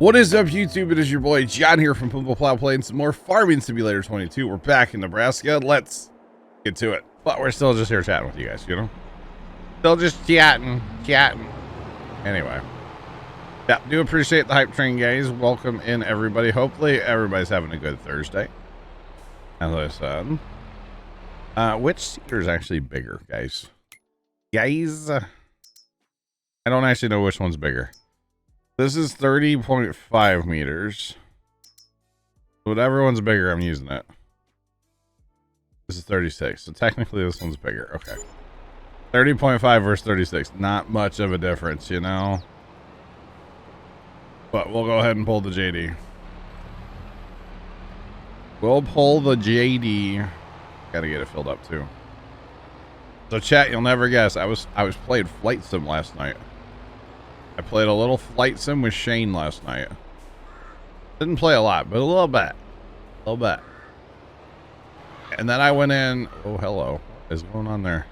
What is up, YouTube? It is your boy John here from Puma, Plow, playing some more Farming Simulator 22. We're back in Nebraska. Let's get to it. But we're still just here chatting with you guys, you know? Still just chatting. Anyway. Yeah, do appreciate the hype train, guys. Welcome in, everybody. Hopefully, everybody's having a good Thursday. As I said. Which seeder is actually bigger, guys? I don't actually know which one's bigger. This is 30.5 meters. Whatever one's bigger, I'm using it. This is 36. So technically this one's bigger. Okay. 30.5 versus 36. Not much of a difference, you know? But we'll go ahead and pull the JD. We'll pull the JD. Gotta get it filled up too. So chat, you'll never guess. I was playing Flight Sim last night. I played a little Flight Sim with Shane last night. Didn't play a lot, but a little bit. A little bit. And then I went in. Oh, hello. What is going on there?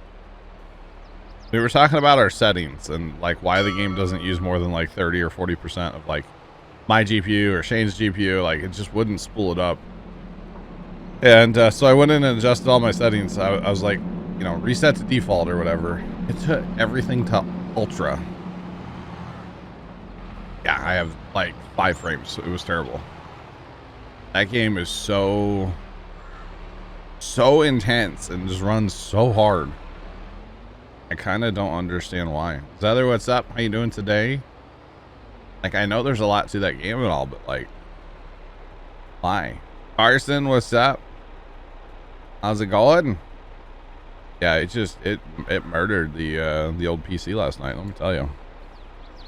We were talking about our settings and like why the game doesn't use more than like 30 or 40% of like my GPU or Shane's GPU. Like it just wouldn't spool it up. And so I went in and adjusted all my settings. I was like, you know, reset to default or whatever. It took everything to ultra. Yeah, I have like 5 frames. It was terrible. That game is so intense and just runs so hard. I kind of don't understand why. Zether, what's up? How you doing today? Like, I know there's a lot to that game and all, but like, why? Carson, what's up? How's it going? Yeah, it murdered the old PC last night. Let me tell you.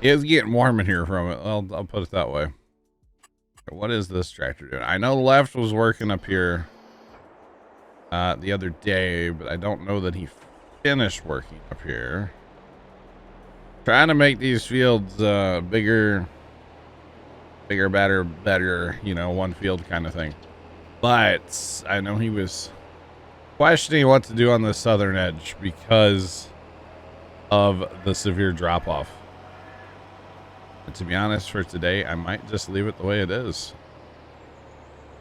It's getting warm in here from it. I'll put it that way. What is this tractor doing? I know Left was working up here the other day, but I don't know that he finished working up here. Trying to make these fields bigger, better, you know, one field kind of thing. But I know he was questioning what to do on the southern edge because of the severe drop-off. And to be honest, for today, I might just leave it the way it is.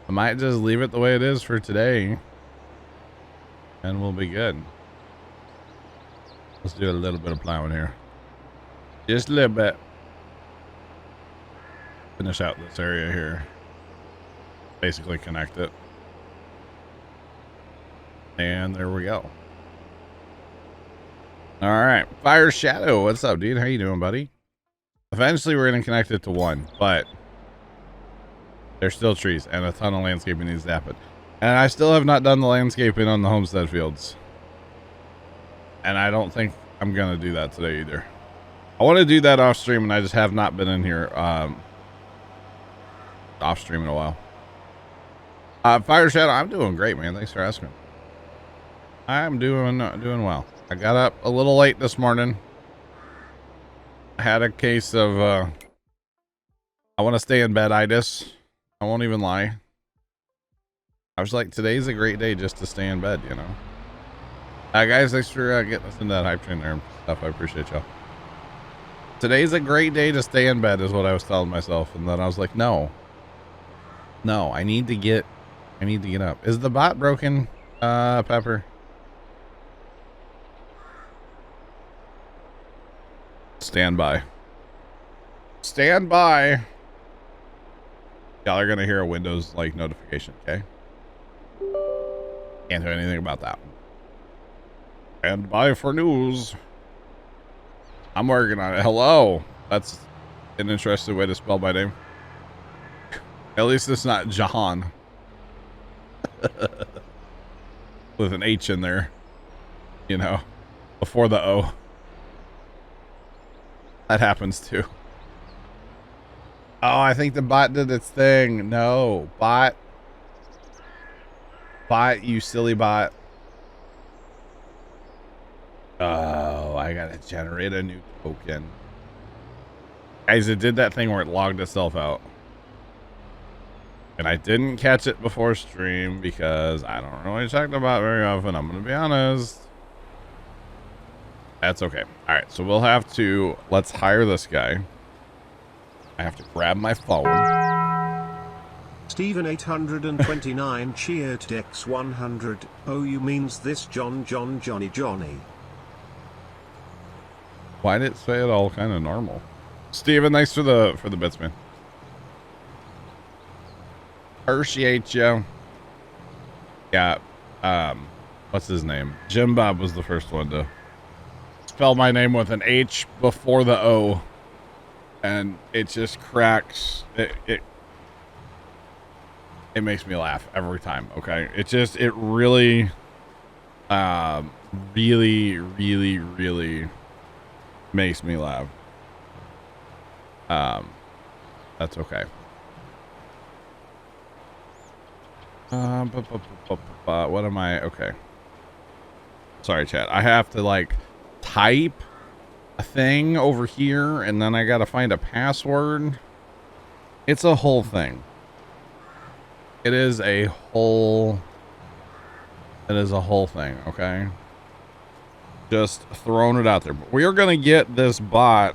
I might just leave it the way it is for today. And we'll be good. Let's do a little bit of plowing here. Just a little bit. Finish out this area here. Basically connect it. And there we go. All right. Fire Shadow. What's up, dude? How you doing, buddy? Eventually, we're going to connect it to one, but there's still trees and a ton of landscaping needs to happen. And I still have not done the landscaping on the homestead fields. And I don't think I'm going to do that today either. I want to do that off stream, and I just have not been in here off stream in a while. Fire Shadow, I'm doing great, man. Thanks for asking. I'm doing well. I got up a little late this morning. Had a case of I want to stay in bed-itis. I won't even lie. I was like, today's a great day just to stay in bed, you know. Guys, thanks for getting us into that hype train there and stuff. I appreciate y'all. Today's a great day to stay in bed is what I was telling myself, and then I was like, no, I need to get up. Is the bot broken, Pepper? Stand by. Y'all are gonna hear a Windows like notification, okay? Can't do anything about that. Stand by for news. I'm working on it. Hello. That's an interesting way to spell my name. At least it's not Jahan. With an H in there. You know, before the O. That happens too. Oh, I think the bot did its thing. No, bot, you silly bot. Oh, I gotta generate a new token. Guys, it did that thing where it logged itself out. And I didn't catch it before stream because I don't really talk about it very often. I'm gonna be honest. That's okay. All right, so we'll have to, let's hire this guy. I have to grab my phone. Steven 829 cheered Dex 100. Oh, you means this Johnny. Why did it say it all kind of normal? Steven, thanks for the bits, man. Appreciate you. Yeah. What's his name? Jim Bob was the first one to spell my name with an H before the O. And it just cracks. It makes me laugh every time. Okay. It really, really makes me laugh. That's okay. What am I? Okay. Sorry, chat. I have to like type a thing over here and then I gotta find a password. It's a whole thing. It is a whole thing. Okay. Just throwing it out there. But we are gonna get this bot.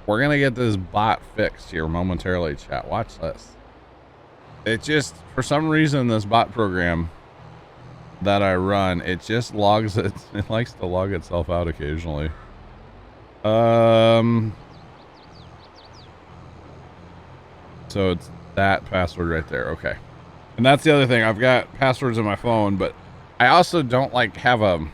We're gonna get this bot fixed here momentarily, chat. Watch this. It just, for some reason, this bot program that I run, it just logs it. It likes to log itself out occasionally. So it's that password right there. Okay. And that's the other thing. I've got passwords on my phone, but I also don't like have a,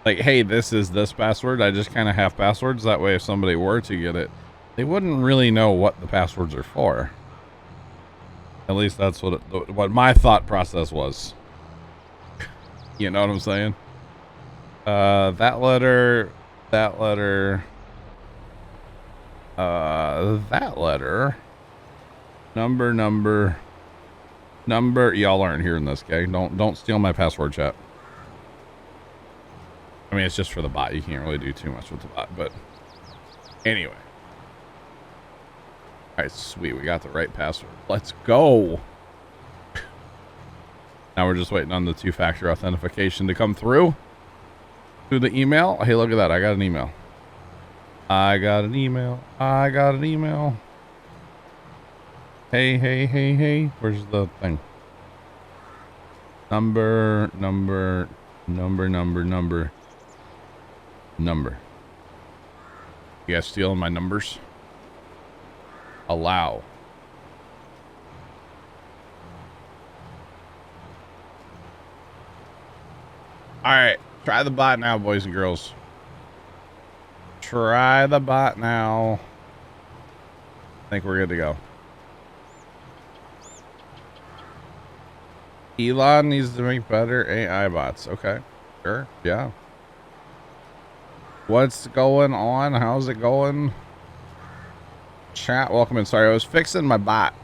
like, hey, this is this password. I just kind of have passwords. That way, if somebody were to get it, they wouldn't really know what the passwords are for. At least that's what my thought process was. You know what I'm saying? That letter, that letter, number. Y'all aren't hearing this, okay? Don't steal my password, chat. I mean, it's just for the bot. You can't really do too much with the bot, but anyway. All right, sweet. We got the right password. Let's go. Now we're just waiting on the two-factor authentication to come through the email. Hey, look at that. I got an email. I got an email. Hey. Where's the thing? Number. You guys stealing my numbers? Allow. All right, try the bot now, boys and girls. Try the bot now. I think we're good to go. Elon needs to make better AI bots. Okay, sure, yeah. What's going on? How's it going? Chat, welcome in. Sorry, I was fixing my bot.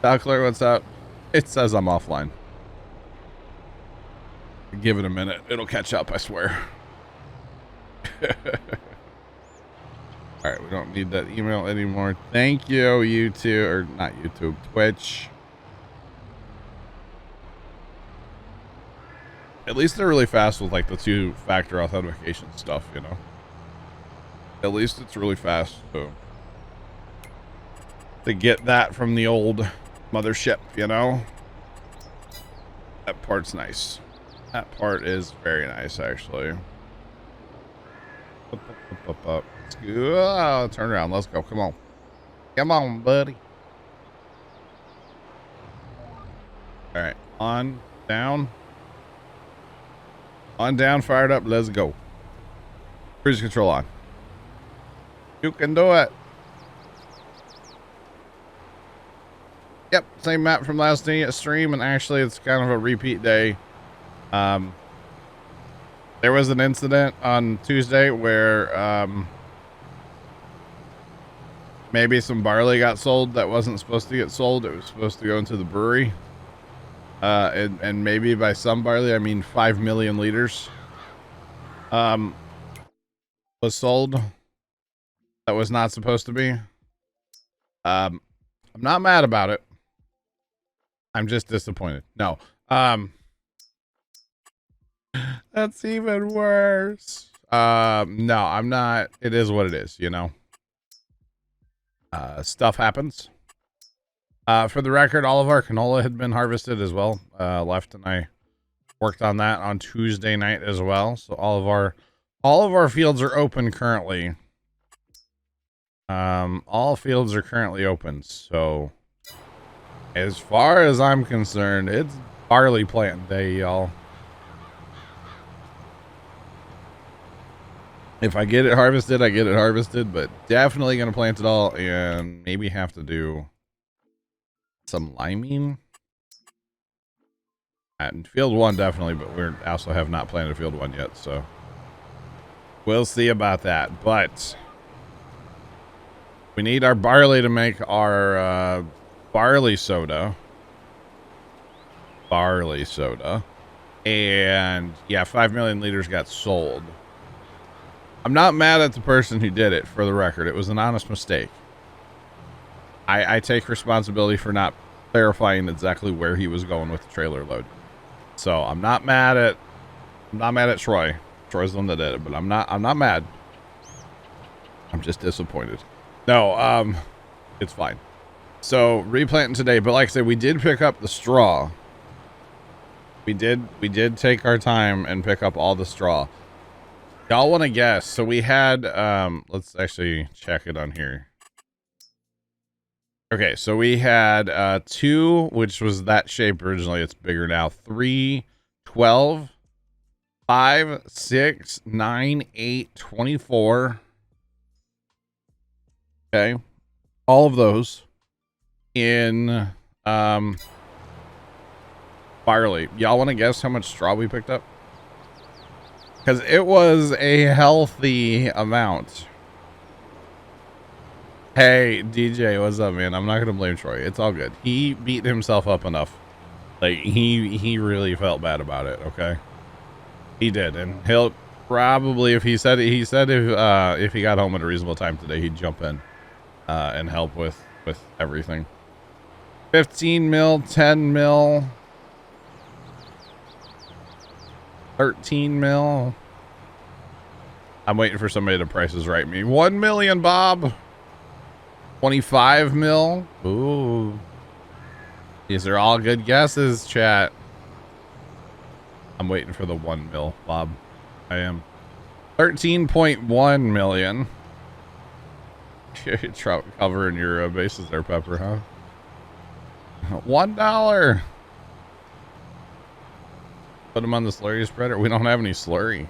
Duckler, what's up? It says I'm offline. Give it a minute. It'll catch up, I swear. All right, we don't need that email anymore. Thank you, YouTube, or not YouTube, Twitch. At least they're really fast with like the two-factor authentication stuff, you know. At least it's really fast to get that from the old mothership, you know. That part's nice. That part is very nice, actually. Let's go. Turn around. Let's go. Come on. Come on, buddy. All right. On, down. On, down, fired up. Let's go. Cruise control on. You can do it. Yep. Same map from last day stream. And actually, it's kind of a repeat day. There was an incident on Tuesday where maybe some barley got sold that wasn't supposed to get sold. It was supposed to go into the brewery. And maybe by some barley, I mean 5 million liters was sold that was not supposed to be. I'm not mad about it. I'm just disappointed. No. That's even worse. No, I'm not. It is what it is, you know. Stuff happens. For the record, all of our canola had been harvested as well. Left and I worked on that on Tuesday night as well. So all of our fields are open currently. All fields are currently open. So as far as I'm concerned, it's barley planting day, y'all. If I get it harvested, I get it harvested, but definitely going to plant it all and maybe have to do some liming. And field 1 definitely, but we also have not planted field 1 yet, so we'll see about that. But we need our barley to make our barley soda. And yeah, 5 million liters got sold. I'm not mad at the person who did it, for the record. It was an honest mistake. I take responsibility for not clarifying exactly where he was going with the trailer load. So I'm not mad at Troy. Troy's the one that did it, but I'm not mad. I'm just disappointed. No, it's fine. So replanting today, but like I said, we did pick up the straw. We did take our time and pick up all the straw. Y'all want to guess? So we had, let's actually check it on here. Okay, so we had 2, which was that shape originally. It's bigger now. 3, 12, 5, 6, 9, 8, 24. Okay, all of those in barley. Y'all want to guess how much straw we picked up? Because it was a healthy amount. Hey, DJ, what's up, man? I'm not going to blame Troy. It's all good. He beat himself up enough. Like, he really felt bad about it, okay? He did. And he'll probably, if he said if he got home at a reasonable time today, he'd jump in and help with everything. 15 mil, 10 mil. 13 mil. I'm waiting for somebody to prices right me. 1 million, Bob. 25 mil. Ooh. These are all good guesses, chat. I'm waiting for the 1 mil, Bob. I am. 13.1 million. Trout covering your bases there, Pepper, huh? $1. Put them on the slurry spreader. We don't have any slurry.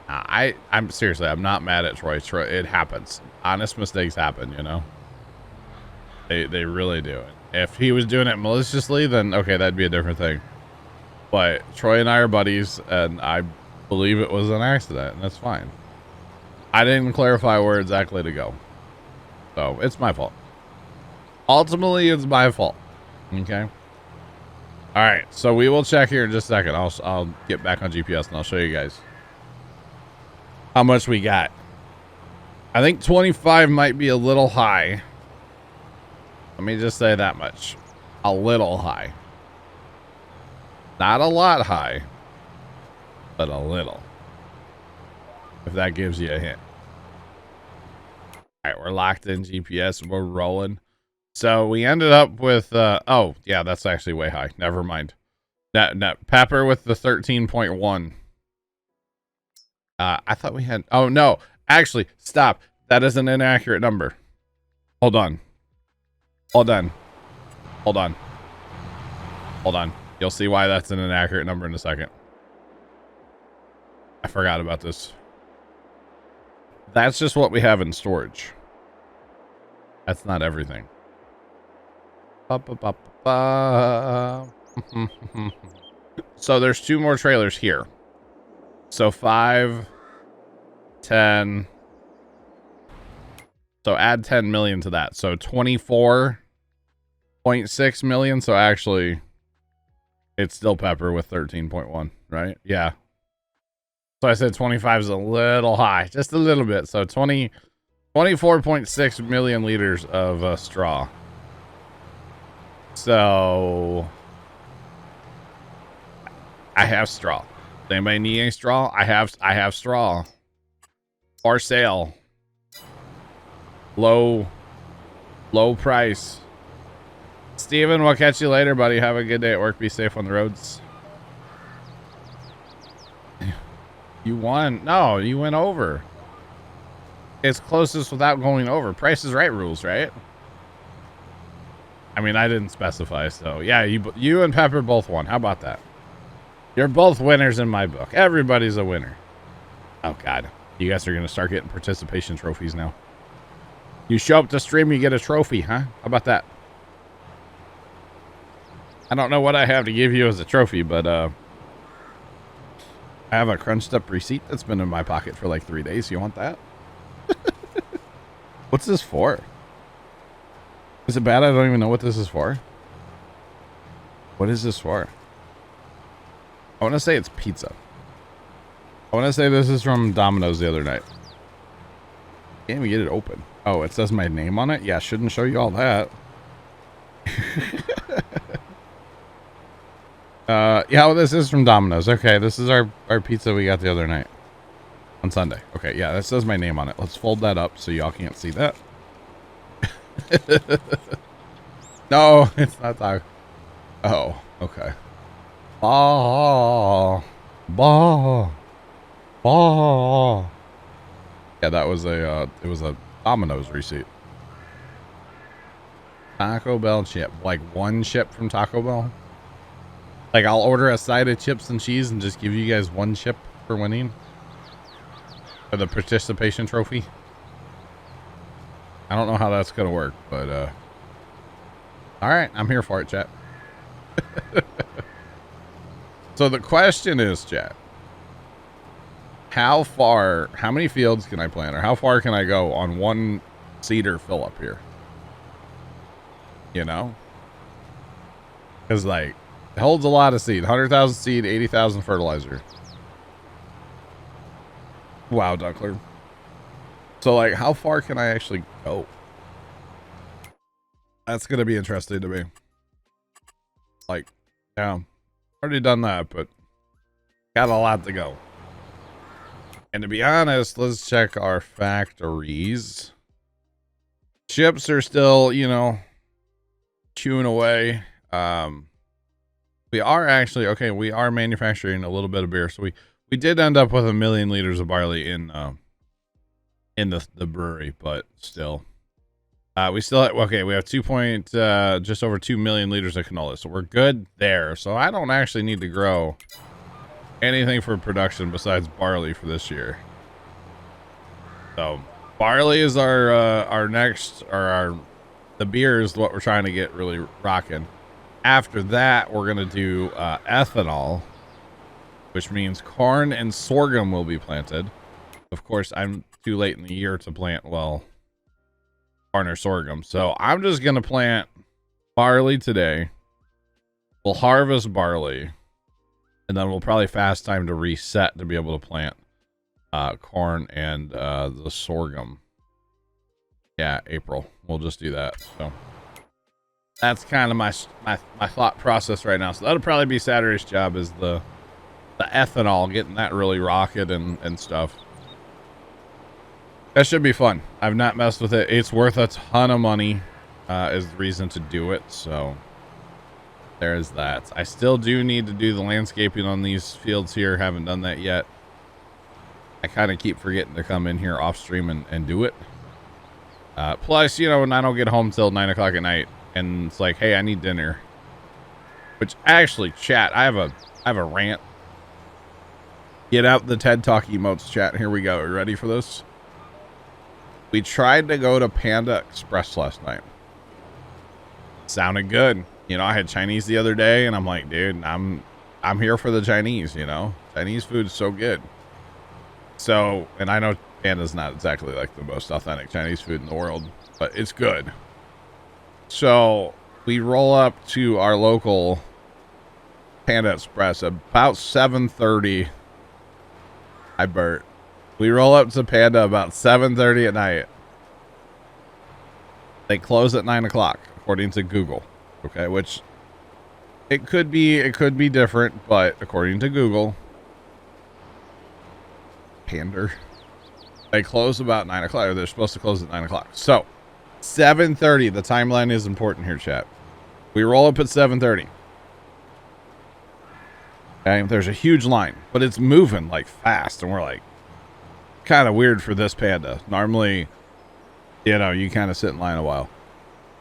I'm seriously, I'm not mad at Troy. It happens. Honest mistakes happen, you know. They really do. If he was doing it maliciously, then okay, that'd be a different thing. But Troy and I are buddies, and I believe it was an accident, and that's fine. I didn't clarify where exactly to go, so it's my fault. Ultimately, it's my fault. Okay. All right, so we will check here in just a second. I'll get back on GPS and I'll show you guys how much we got. I think 25 might be a little high. Let me just say that much. A little high. Not a lot high, but a little. If that gives you a hint. All right, we're locked in GPS and we're rolling. So we ended up with, oh, yeah, that's actually way high. Never mind. That Pepper with the 13.1. I thought we had, oh, no. Actually, stop. That is an inaccurate number. Hold on. Hold on. Hold on. Hold on. You'll see why that's an inaccurate number in a second. I forgot about this. That's just what we have in storage. That's not everything. So there's 2 more trailers here. So 5, 10. So add 10 million to that. So 24.6 million. So actually, it's still Pepper with 13.1, right? Yeah. So I said 25 is a little high, just a little bit. So 24.6 million liters of straw. So I have straw. Does anybody need any straw? I have straw. For sale. Low price. Steven, we'll catch you later, buddy. Have a good day at work. Be safe on the roads. You won. No, you went over. It's closest without going over. Price is right rules, right? I mean, I didn't specify, so yeah, you and Pepper both won. How about that? You're both winners in my book. Everybody's a winner. Oh, God. You guys are going to start getting participation trophies now. You show up to stream, you get a trophy, huh? How about that? I don't know what I have to give you as a trophy, but I have a crunched up receipt that's been in my pocket for like 3 days. You want that? What's this for? Is it bad? I don't even know what this is for. What is this for? I want to say it's pizza. I want to say this is from Domino's the other night. Can't even get it open. Oh, it says my name on it? Yeah, shouldn't show you all that. Yeah, well, this is from Domino's. Okay, this is our pizza we got the other night. On Sunday. Okay, yeah, that says my name on it. Let's fold that up so y'all can't see that. No, it's not that. Oh, okay. Bah. Yeah, that was it was a Domino's receipt. Taco Bell chip. Like one chip from Taco Bell? Like I'll order a side of chips and cheese and just give you guys one chip for winning? For the participation trophy? I don't know how that's gonna work, but alright, I'm here for it, chat. So the question is, chat, how many fields can I plant, or how far can I go on one seeder fill up here? You know? Because like it holds a lot of seed. 100,000 seed, 80,000 fertilizer. Wow, Duckler. So like how far can I actually go? That's gonna be interesting to me. Like, yeah, already done that, but got a lot to go. And to be honest, let's check our factories. Ships are still, you know, chewing away. We are actually, okay, we are manufacturing a little bit of beer. So we did end up with 1 million liters of barley in the brewery, but still. We still have, okay, we have just over 2 million liters of canola. So we're good there. So I don't actually need to grow anything for production besides barley for this year. So barley is our next, or the beer is what we're trying to get really rocking. After that, we're going to do ethanol, which means corn and sorghum will be planted. Of course, I'm too late in the year to plant, well, corn or sorghum. So I'm just going to plant barley today. We'll harvest barley. And then we'll probably fast time to reset to be able to plant corn and the sorghum. Yeah, April. We'll just do that. So that's kind of my thought process right now. So that'll probably be Saturday's job, is the ethanol, getting that really rocket and stuff. That should be fun. I've not messed with it. It's worth a ton of money, is the reason to do it. So there's that. I still do need to do the landscaping on these fields here. Haven't done that yet. I kind of keep forgetting to come in here off stream and do it. Plus, you know, when I don't get home till 9 o'clock at night and it's like, hey, I need dinner. Which actually, chat, I have a rant. Get out the TED Talk emotes, chat. Here we go. Are you ready for this? We tried to go to Panda Express last night. Sounded good. You know, I had Chinese the other day and I'm like, dude, I'm here for the Chinese, you know? Chinese food is so good. So, and I know Panda's not exactly like the most authentic Chinese food in the world, but it's good. So we roll up to our local Panda Express about 7:30. Hi, Bert. We roll up to Panda about 7:30 at night. They close at 9 o'clock, according to Google. Okay, which it could be different, but according to Google, pander. They close about 9 o'clock, or they're supposed to close at 9 o'clock. So 7:30, the timeline is important here, chat. We roll up at 7:30. Okay, there's a huge line, but it's moving like fast, and we're like, kind of weird for this panda. Normally, you know, you kind of sit in line a while.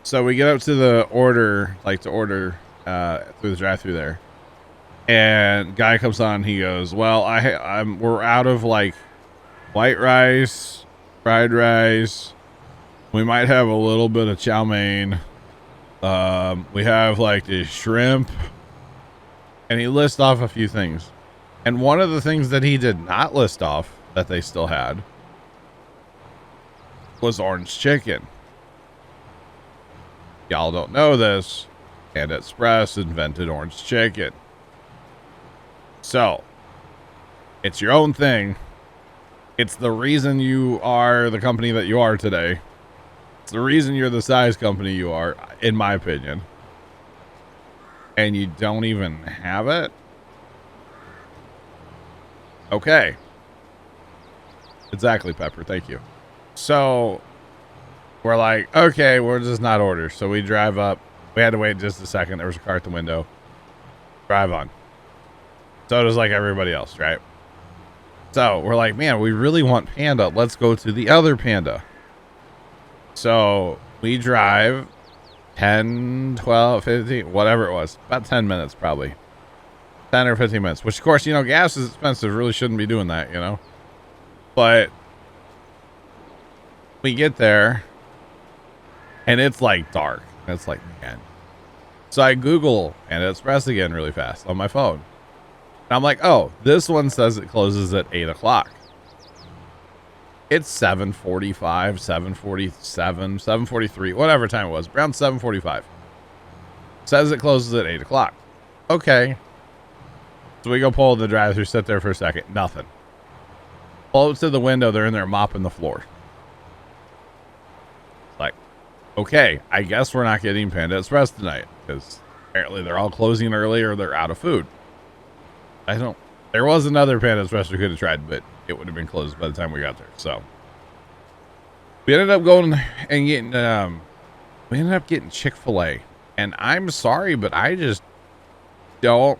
So we get up to the order, like to order through the drive-through there, and guy comes on. He goes, "Well, we're out of like white rice, fried rice. We might have a little bit of chow mein. We have like the shrimp." And he lists off a few things. And one of the things that he did not list off that they still had was orange chicken. Y'all don't know this, Panda Express invented orange chicken. So, it's your own thing. It's the reason you are the company that you are today. It's the reason you're the size company you are, in my opinion. And you don't even have it? Okay. Exactly, Pepper. Thank you. So, we're like, okay, we'll just not order. So we drive up. We had to wait just a second. There was a car at the window. Drive on. So it was like everybody else, right? So we're like, man, we really want Panda. Let's go to the other Panda. So we drive 10, 12, 15, whatever it was. About 10 minutes, probably. 10 or 15 minutes. Which, of course, you know, gas is expensive. Really shouldn't be doing that, you know? But we get there, and it's, like, dark. And it's like, man. So I Google Panda Express again really fast on my phone. And I'm like, oh, this one says it closes at 8 o'clock. It's 7:45, 7:47, 7:43, whatever time it was, around 7:45. Says it closes at 8 o'clock. Okay. So we go pull the drive-thru, sit there for a second. Nothing. Pull up to the window. They're in there mopping the floor. Like, okay, I guess we're not getting Panda Express tonight because apparently they're all closing early or they're out of food. There was another Panda Express we could have tried, but it would have been closed by the time we got there. So we ended up going and getting Chick-fil-A. And I'm sorry, but I just don't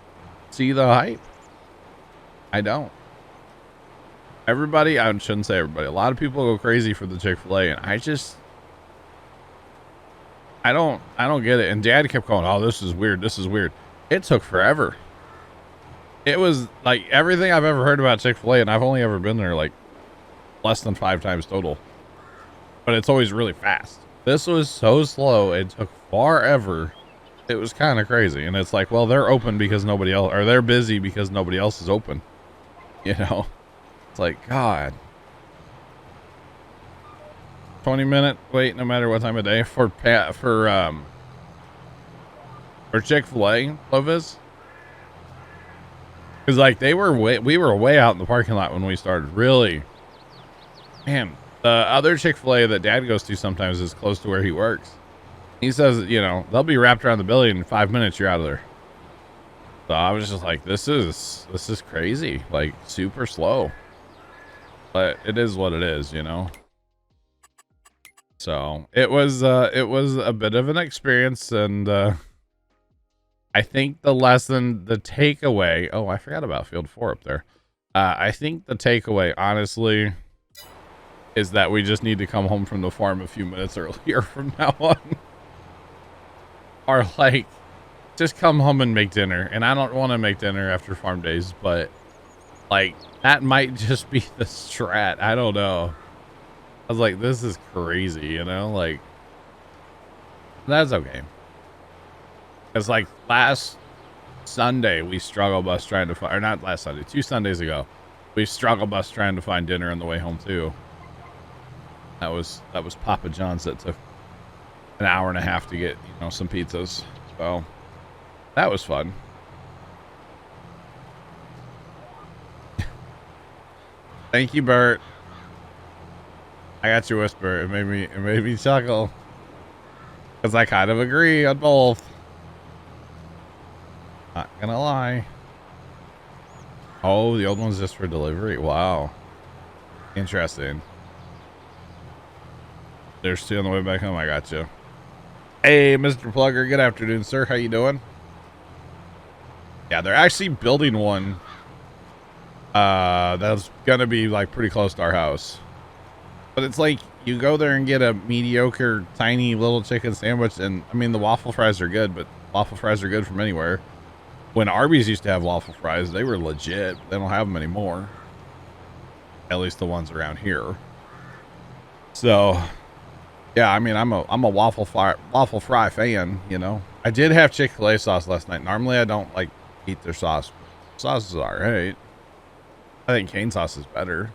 see the hype. I don't. Everybody, I shouldn't say everybody. A lot of people go crazy for the Chick-fil-A, and I don't get it. And Dad kept going, "Oh, this is weird. This is weird." It took forever. It was like everything I've ever heard about Chick-fil-A, and I've only ever been there like less than 5 times total. But it's always really fast. This was so slow. It took forever. It was kind of crazy. And it's like, well, they're open because nobody else, or they're busy because nobody else is open. You know, it's like, God. 20-minute wait, no matter what time of day for Chick-fil-A, Clovis. Because like we were way out in the parking lot when we started. Really, man. The other Chick-fil-A that Dad goes to sometimes is close to where he works. He says, you know, they'll be wrapped around the building in 5 minutes. You're out of there. So I was just like, this is crazy, like super slow. But it is what it is, you know. So it was a bit of an experience, and I think the takeaway. Oh, I forgot about Field 4 up there. I think the takeaway, honestly, is that we just need to come home from the farm a few minutes earlier from now on. Or like, just come home and make dinner. And I don't want to make dinner after farm days, but like, that might just be the strat. I don't know. I was like, this is crazy, you know? Like, that's okay. It's like last Sunday, we struggle bus trying to find, or not last Sunday, 2 Sundays ago, we struggle bus trying to find dinner on the way home too. That was Papa John's that took an hour and a half to get, you know, some pizzas. So that was fun. Thank you, Bert. I got your whisper. It made me chuckle. Because I kind of agree on both. Not gonna lie. Oh, the old one's just for delivery. Wow. Interesting. There's two on the way back home. I got you. Hey, Mr. Plugger. Good afternoon, sir. How you doing? Yeah, they're actually building one. That's gonna be like pretty close to our house. But it's like you go there and get a mediocre, tiny little chicken sandwich, and I mean the waffle fries are good, but waffle fries are good from anywhere. When Arby's used to have waffle fries, they were legit. They don't have them anymore. At least the ones around here. So, yeah, I mean, I'm a waffle fry fan. You know, I did have Chick-fil-A sauce last night. Normally, I don't like eat their sauce. Sauce is alright. I think cane sauce is better.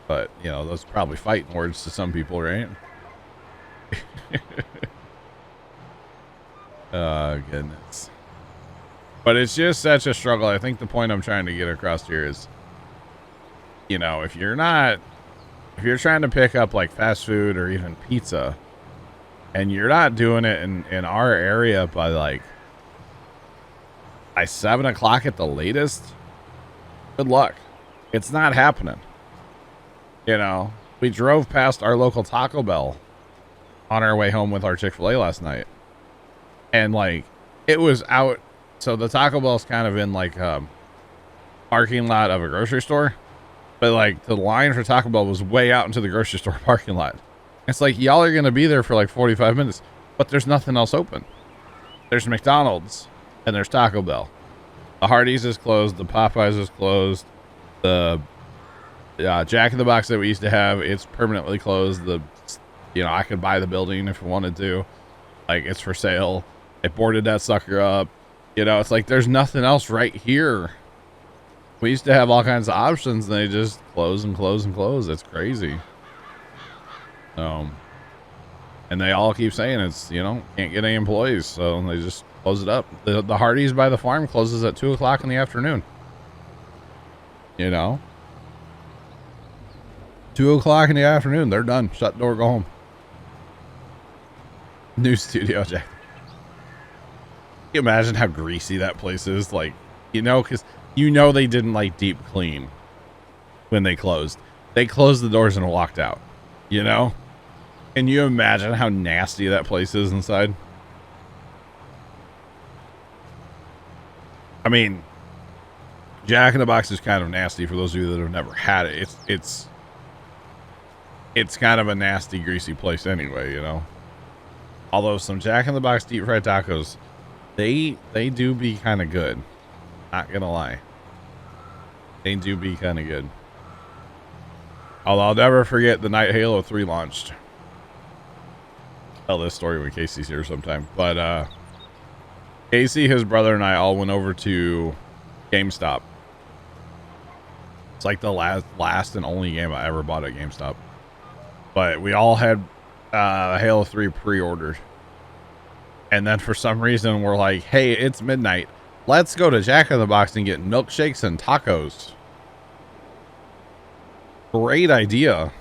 But, you know, those are probably fighting words to some people, right? Oh, goodness. But it's just such a struggle. I think the point I'm trying to get across here is, you know, if you're trying to pick up like fast food or even pizza, and you're not doing it in our area by 7 o'clock at the latest, good luck. It's not happening. You know, we drove past our local Taco Bell on our way home with our Chick-fil-A last night. And like, it was out. So the Taco Bell's kind of in like parking lot of a grocery store. But like the line for Taco Bell was way out into the grocery store parking lot. It's like, y'all are going to be there for like 45 minutes, but there's nothing else open. There's McDonald's and there's Taco Bell. The Hardee's is closed. The Popeyes is closed. The Jack in the Box that we used to have, it's permanently closed. I could buy the building if I wanted to. Like, it's for sale. They boarded that sucker up. You know, it's like there's nothing else right here. We used to have all kinds of options, and they just close and close and close. It's crazy. And they all keep saying it's, you know, can't get any employees, so they just close it up. The Hardee's by the farm closes at 2 o'clock in the afternoon. You know, 2 o'clock in the afternoon, they're done. Shut the door, go home. New studio, Jack. Can you imagine how greasy that place is? Like, you know, because you know they didn't like deep clean when they closed. They closed the doors and walked out. You know? Can you imagine how nasty that place is inside? I mean, Jack in the Box is kind of nasty for those of you that have never had it. It's kind of a nasty, greasy place anyway, you know? Although some Jack in the Box deep fried tacos, they do be kind of good. Not gonna lie. They do be kind of good. Although I'll never forget the night Halo 3 launched. Tell this story when Casey's here sometime. But Casey, his brother, and I all went over to GameStop. It's like the last and only game I ever bought at GameStop. But we all had Halo 3 pre-ordered. And then for some reason we're like, hey, it's midnight. Let's go to Jack in the Box and get milkshakes and tacos. Great idea.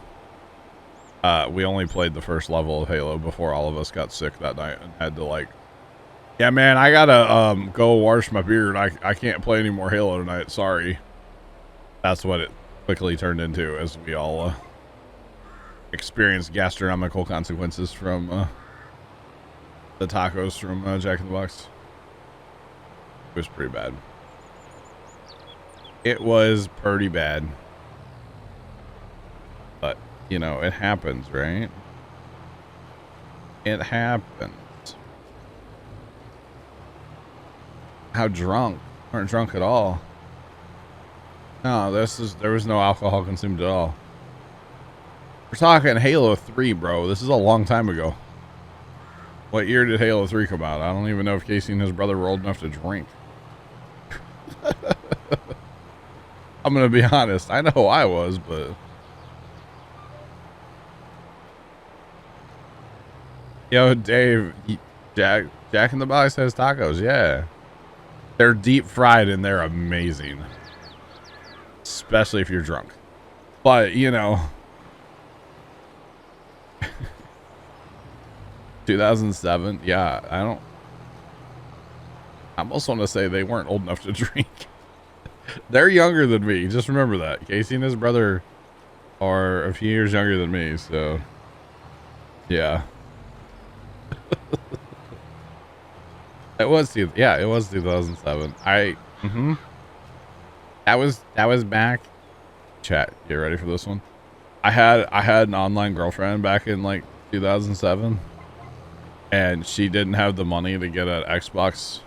We only played the first level of Halo before all of us got sick that night and had to like, yeah, man, I gotta go wash my beard. I can't play any more Halo tonight. Sorry. That's what it quickly turned into as we all experienced gastronomical consequences from the tacos from Jack in the Box. It was pretty bad. It was pretty bad. But, you know, it happens, right? It happens. How drunk? Weren't drunk at all. No, there was no alcohol consumed at all. We're talking Halo 3, bro. This is a long time ago. What year did Halo 3 come out? I don't even know if Casey and his brother were old enough to drink. I'm gonna be honest. I know I was, but yo, Dave, Jack in the Box has tacos. Yeah, they're deep fried and they're amazing, especially if you're drunk. But you know, 2007. Yeah, I almost want to say they weren't old enough to drink. They're younger than me. Just remember that. Casey and his brother are a few years younger than me, so yeah. It was, yeah, it was 2007. That was back. Chat, get ready for this one. I had an online girlfriend back in like 2007, and she didn't have the money to get an Xbox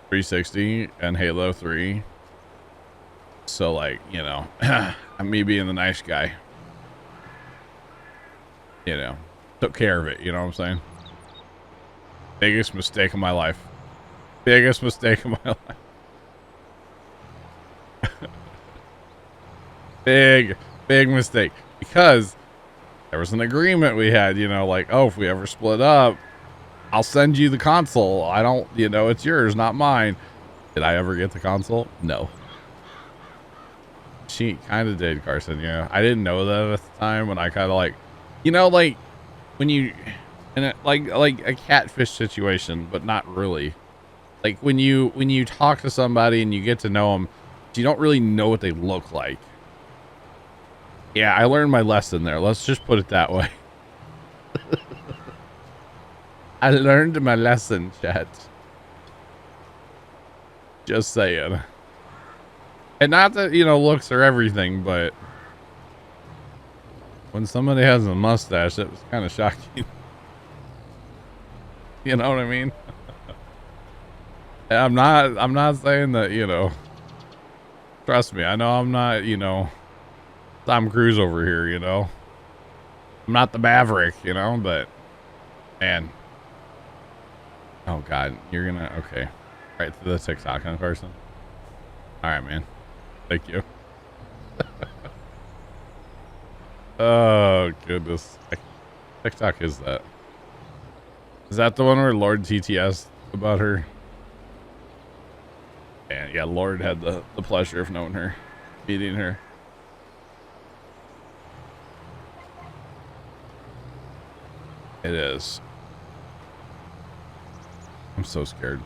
360 and Halo 3. So like, you know, me being the nice guy, you know, took care of it. You know what I'm saying? Biggest mistake of my life. Biggest mistake of my life. Big mistake, because there was an agreement we had, you know, like, oh, if we ever split up, I'll send you the console. I don't, you know, it's yours, not mine. Did I ever get the console? No. She kind of did, Carson. Yeah, I didn't know that at the time, when I kind of like, you know, like when you, and like a catfish situation, but not really. Like when you talk to somebody and you get to know them, you don't really know what they look like. Yeah, I learned my lesson there. Let's just put it that way. I learned my lesson, chat. Just saying. And not that, you know, looks are everything, but when somebody has a mustache, it was kind of shocking. You know what I mean? I'm not saying that, you know, trust me, I know I'm not, you know, Tom Cruise over here, you know. I'm not the Maverick, you know, but man. Oh God, you're gonna, okay. Right to the TikTok, huh, Carson? All right, man. Thank you. Oh goodness. TikTok is that? Is that the one where Lord TTS about her? And yeah, Lord had the pleasure of knowing her, meeting her. It is. I'm so scared.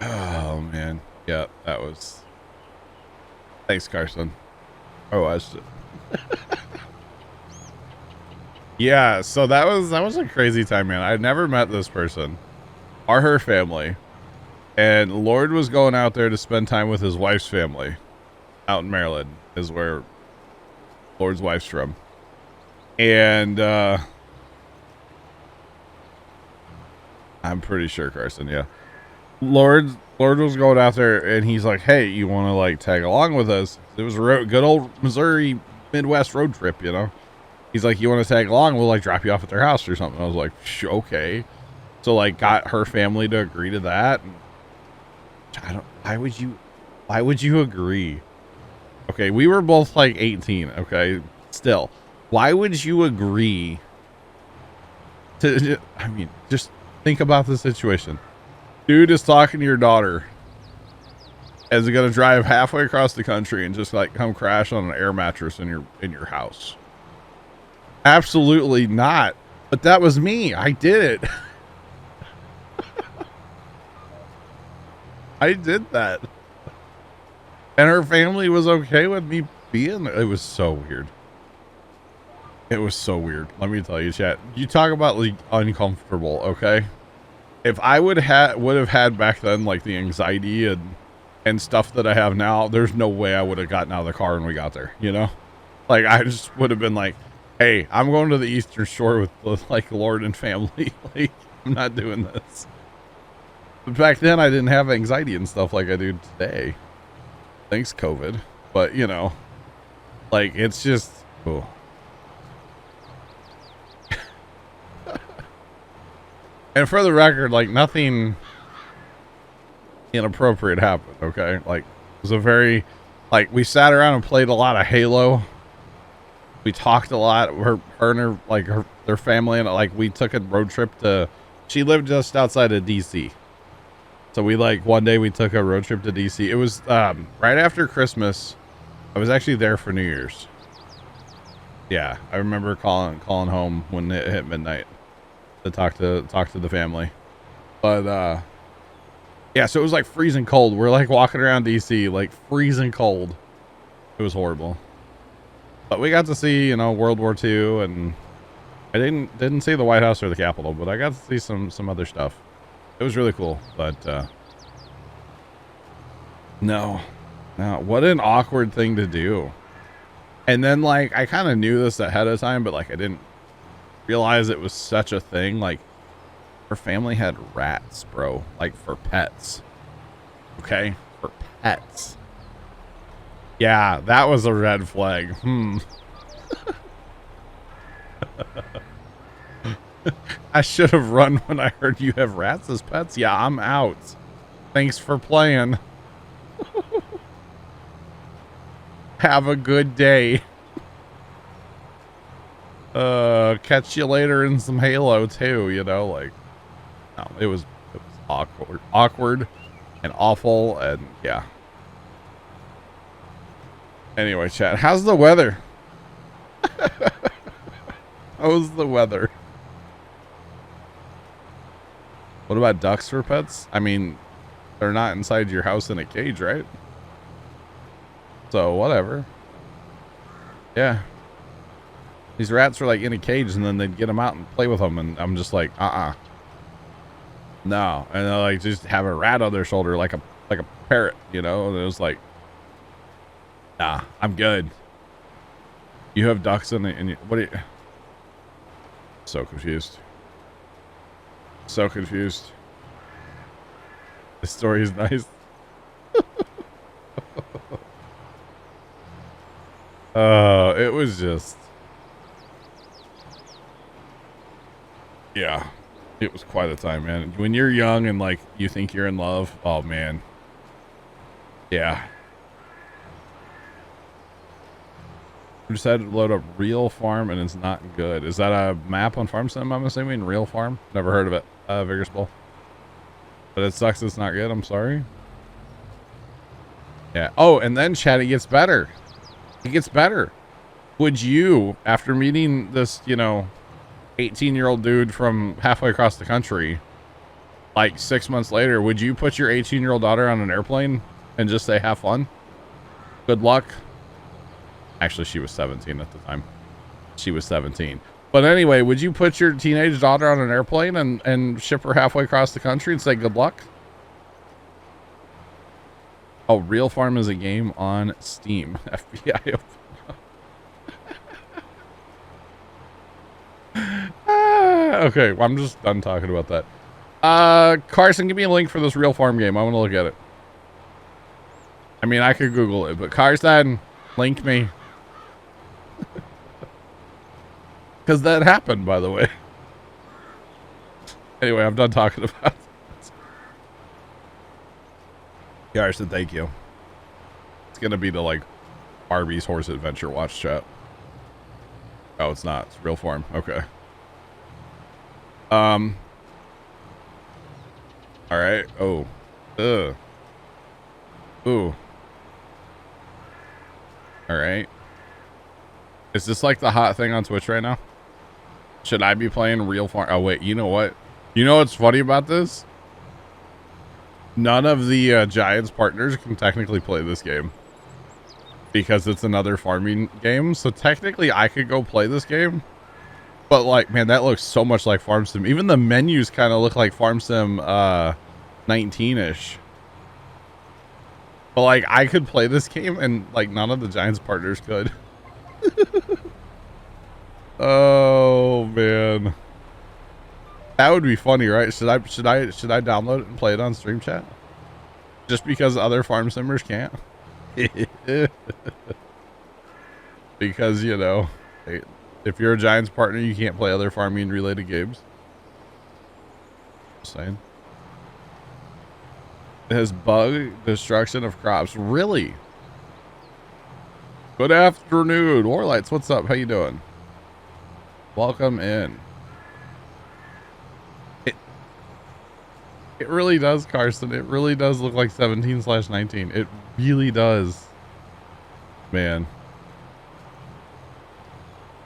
Oh man. Yeah, that was. Thanks, Carson. Oh, I was. Yeah, so that was a crazy time, man. I'd never met this person or her family. And Lord was going out there to spend time with his wife's family. Out in Maryland is where Lord's wife's from. And I'm pretty sure, Carson, yeah. Lord was going out there, and he's like, hey, you want to like tag along with us? It was a good old Missouri Midwest road trip, you know. He's like, you want to tag along? We'll like drop you off at their house or something. I was like, okay. So like got her family to agree to that. And why would you agree? Okay, we were both like 18, okay? Still, why would you agree to, I mean, just think about the situation. Dude is talking to your daughter as he's gonna drive halfway across the country and just like come crash on an air mattress in your house. Absolutely not. But that was me. I did it. I did that. And her family was okay with me being there. It was so weird. It was so weird. Let me tell you, chat. You talk about like uncomfortable, okay? If I would have had back then like the anxiety and stuff that I have now, there's no way I would have gotten out of the car when we got there, you know? Like I just would have been like, hey, I'm going to the Eastern Shore with like Lord and family. Like I'm not doing this. But back then I didn't have anxiety and stuff like I do today. Thanks, COVID. But you know, like it's just, oh. And for the record, like nothing inappropriate happened. Okay. Like it was a very, like we sat around and played a lot of Halo. We talked a lot. Her and her, like their family, and like we took a road trip to, she lived just outside of DC. So we like one day we took a road trip to DC. It was right after Christmas. I was actually there for New Year's. Yeah, I remember calling home when it hit midnight. to talk to the family. But yeah, so it was like freezing cold. We're like walking around DC, like freezing cold. It was horrible. But we got to see, you know, World War II, and I didn't see the White House or the Capitol, but I got to see some other stuff. It was really cool. But no, what an awkward thing to do. And then like I kind of knew this ahead of time, but like I didn't realize it was such a thing. Like her family had rats, bro, like for pets. Okay, for pets. Yeah, that was a red flag. I should have run when I heard you have rats as pets. Yeah, I'm out. Thanks for playing. Have a good day. Catch you later in some Halo too, you know, like no, it was awkward and awful, and yeah. Anyway, chat, how's the weather? How's the weather? What about ducks for pets? I mean, they're not inside your house in a cage, right? So whatever. Yeah. These rats were like in a cage, and then they'd get them out and play with them, and I'm just like, no. And they like just have a rat on their shoulder like a parrot, you know. And it was like, nah, I'm good. You have ducks in it, and what are you? So confused. So confused. This story is nice. It was just, yeah, it was quite a time, man. When you're young and like you think you're in love, oh man. Yeah. We just had to load up Real Farm, and it's not good. Is that a map on Farm Sim, I'm assuming? Real Farm? Never heard of it. Vigorous Bowl. But it sucks it's not good. I'm sorry. Yeah. Oh, and then chat, it gets better. It gets better. Would you, after meeting this, you know, 18-year-old dude from halfway across the country, like 6 months later, would you put your 18-year-old daughter on an airplane and just say, have fun? Good luck. Actually, she was 17 at the time. She was 17. But anyway, would you put your teenage daughter on an airplane and ship her halfway across the country and say good luck? Oh, Real Farm is a game on Steam. FBI. Okay, well, I'm just done talking about that. Carson, give me a link for this Real Farm game. I want to look at it. I mean, I could Google it, but Carson, link me. Because that happened, by the way. Anyway, I'm done talking about it. Carson, thank you. It's going to be the, like, Arby's Horse Adventure Watch chat. Oh, it's not. It's Real Farm. Okay. All right. Oh. Ugh. Ooh. All right. Is this like the hot thing on Twitch right now? Should I be playing Real Farm? Oh, wait. You know what? You know what's funny about this? None of the Giants partners can technically play this game because it's another farming game. So technically I could go play this game. But like, man, that looks so much like Farm Sim. Even the menus kind of look like Farm Sim 19-ish. But like, I could play this game and like none of the Giants partners could. Oh man, that would be funny, right? Should I download it and play it on Stream Chat? Just because other Farm Simmers can't? Because, you know, if you're a Giants partner, you can't play other farming related games. Just saying. It has bug destruction of crops. Really? Good afternoon, Warlights. What's up? How you doing? Welcome in. It really does, Carson. It really does look like 17/19. It really does. Man.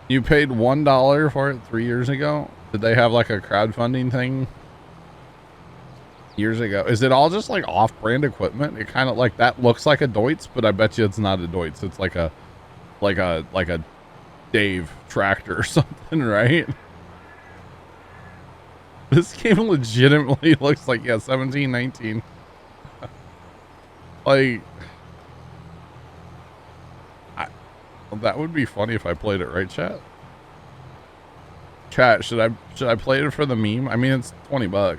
You paid $1 for it 3 years ago? Did they have like a crowdfunding thing years ago? Is it all just like off-brand equipment? It kind of like that looks like a Deutz, but I bet you it's not a Deutz. It's like a Dave tractor or something, right? This game legitimately looks like 17, 19. Like, that would be funny if I played it, right, chat? Chat, should I play it for the meme? I mean, it's $20.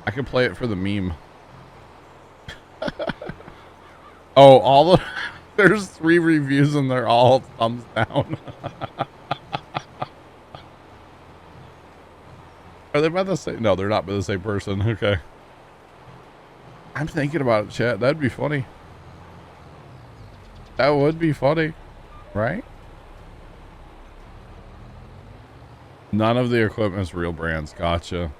I could play it for the meme. Oh, there's 3 reviews and they're all thumbs down. Are they by the same? No, they're not by the same person. Okay. I'm thinking about it, chat. That'd be funny. That would be funny, right? None of the equipment's real brands. Gotcha.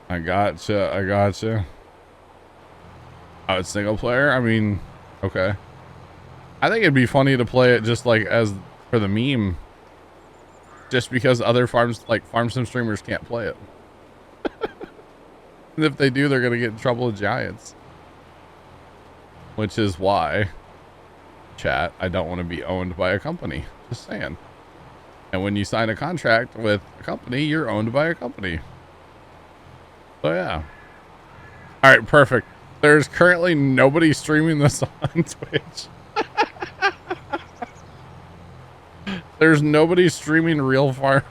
I gotcha. Oh, it's single player? I mean, okay. I think it'd be funny to play it just like as for the meme. Just because other farm sim streamers can't play it. And if they do, they're going to get in trouble with giants. Which is why, chat, I don't want to be owned by a company. Just saying. And when you sign a contract with a company, you're owned by a company. So yeah. All right, perfect. There's currently nobody streaming this on Twitch. There's nobody streaming Real Farm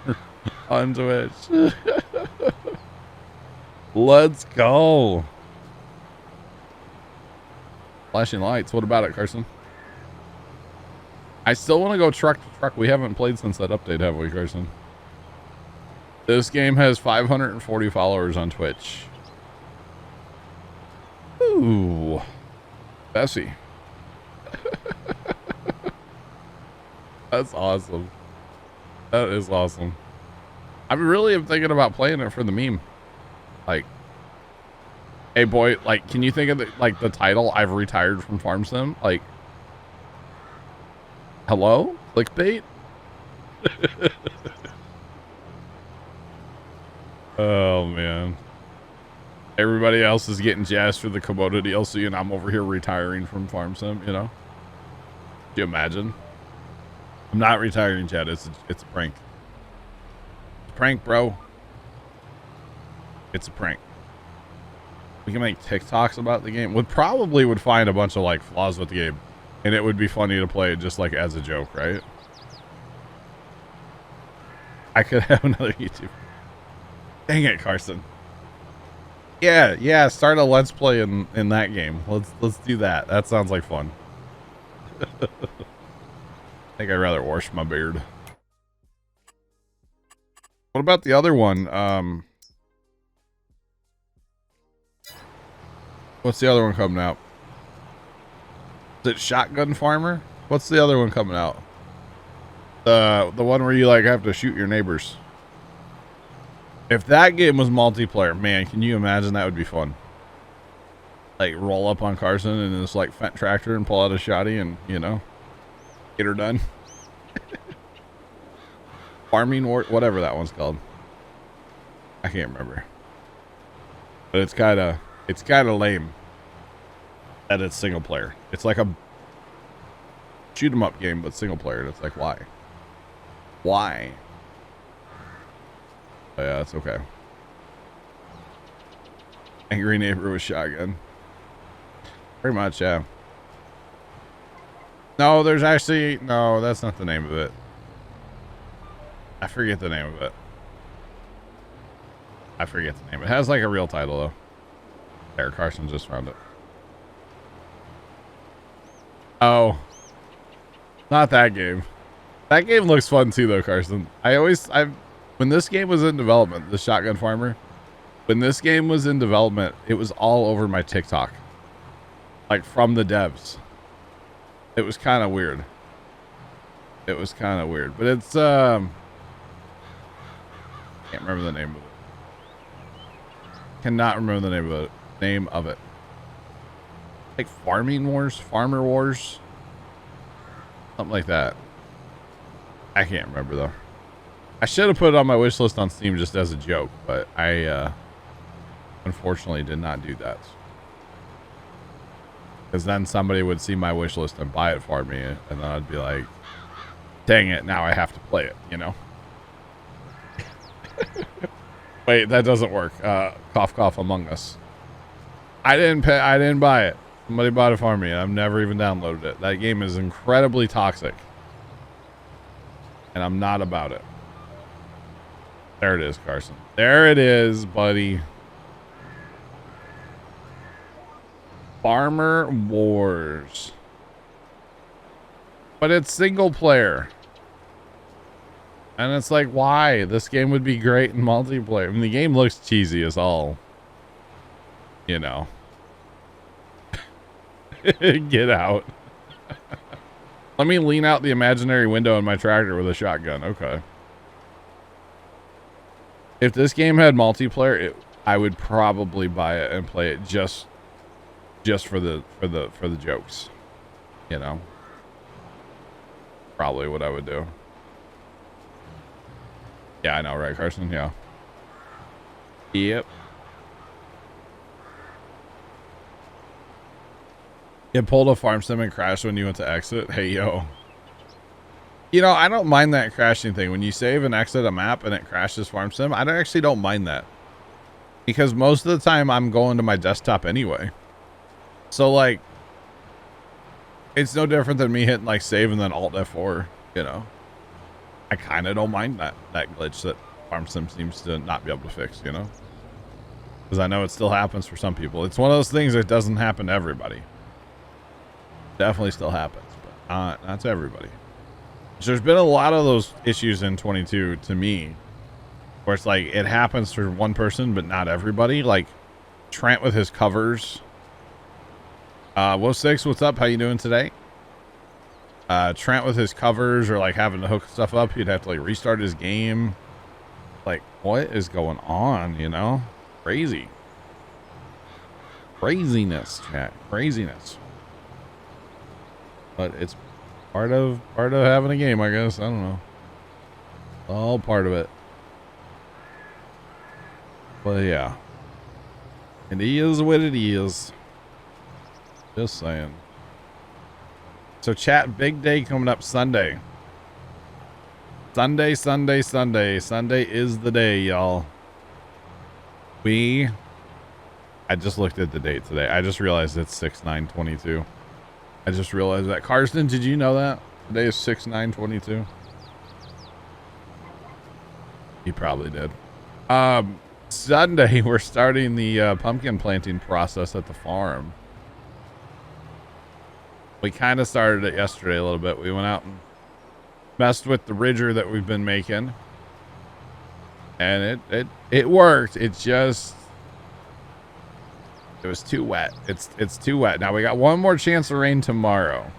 on Twitch. Let's go. Flashing lights. What about it, Carson? I still want to go truck to truck. We haven't played since that update, have we, Carson? This game has 540 followers on Twitch. Ooh. Bessie. That's awesome. That is awesome. I really am thinking about playing it for the meme. Like, hey boy, like, can you think of the title, I've retired from Farm Sim? Like, hello? Clickbait? Oh, man. Everybody else is getting jazzed for the Komodo DLC, and I'm over here retiring from Farm Sim, you know? Do you imagine? I'm not retiring, Chad. It's a prank. It's a prank, bro. It's a prank. We can make TikToks about the game. Would find a bunch of like flaws with the game, and it would be funny to play it just like as a joke, right? I could have another YouTube. Dang it, Carson. Yeah. Start a let's play in that game. Let's do that. That sounds like fun. I think I'd rather wash my beard. What about the other one? What's the other one coming out? Is it Shotgun Farmer? What's the other one coming out? The one where you like have to shoot your neighbors. If that game was multiplayer, man, can you imagine? That would be fun. Like roll up on Carson and just like Fent tractor and pull out a shotty and, you know, get her done. Farming war, whatever that one's called. I can't remember. But it's kind of lame that it's single player. It's like a shoot 'em up game, but single player. And it's like, why? Why? But yeah, it's okay. Angry neighbor with shotgun. Pretty much, yeah. No, there's actually... No, that's not the name of it. I forget the name of it. I forget the name. It has like a real title, though. There, Carson just found it. Oh. Not that game. That game looks fun, too, though, Carson. When this game was in development, the Shotgun Farmer, when this game was in development, it was all over my TikTok. Like, from the devs. It was kind of weird. It was kind of weird. But it's, can't remember the name of it. Cannot remember the name of it. Like Farming Wars? Farmer Wars? Something like that. I can't remember, though. I should have put it on my wish list on Steam just as a joke, but I unfortunately did not do that. Because then somebody would see my wish list and buy it for me, and then I'd be like, dang it, now I have to play it, you know? Wait, that doesn't work. Cough, cough, Among Us. I didn't buy it. Somebody bought it for me, and I've never even downloaded it. That game is incredibly toxic. And I'm not about it. There it is, Carson. There it is, buddy. Farmer Wars. But it's single player. And it's like, why? This game would be great in multiplayer. I mean, the game looks cheesy as all. You know. Get out. Let me lean out the imaginary window in my tractor with a shotgun. Okay. If this game had multiplayer, I would probably buy it and play it just for the jokes, you know. Probably what I would do. Yeah, I know, right, Carson? Yeah. Yep. It pulled a farm sim and crashed when you went to exit. Hey, yo. You know, I don't mind that crashing thing. When you save and exit a map and it crashes farm sim, I actually don't mind that. Because most of the time I'm going to my desktop anyway. So, like, it's no different than me hitting, like, save and then Alt F4, you know. I kind of don't mind that glitch that farm sim seems to not be able to fix, you know. Because I know it still happens for some people. It's one of those things that doesn't happen to everybody. Definitely still happens, but not to everybody. So there's been a lot of those issues in 22 to me, where it's like it happens for one person, but not everybody. Like Trent with his covers. Wo6, what's up? How you doing today? Trent with his covers, or like having to hook stuff up, he'd have to like restart his game. Like, what is going on? You know, crazy, craziness, chat, craziness. But it's part of having a game, I guess. I don't know. All part of it. But yeah. And it is what it is. Just saying. So chat, big day coming up Sunday. Sunday is the day, y'all. I just looked at the date today. I just realized it's 6/9/22. I just realized that. Carson, did you know that? Today is 6/9/22. He probably did. Sunday, we're starting the pumpkin planting process at the farm. We kind of started it yesterday a little bit. We went out and messed with the ridger that we've been making. And it worked. It was too wet. It's too wet. Now we got one more chance of rain tomorrow.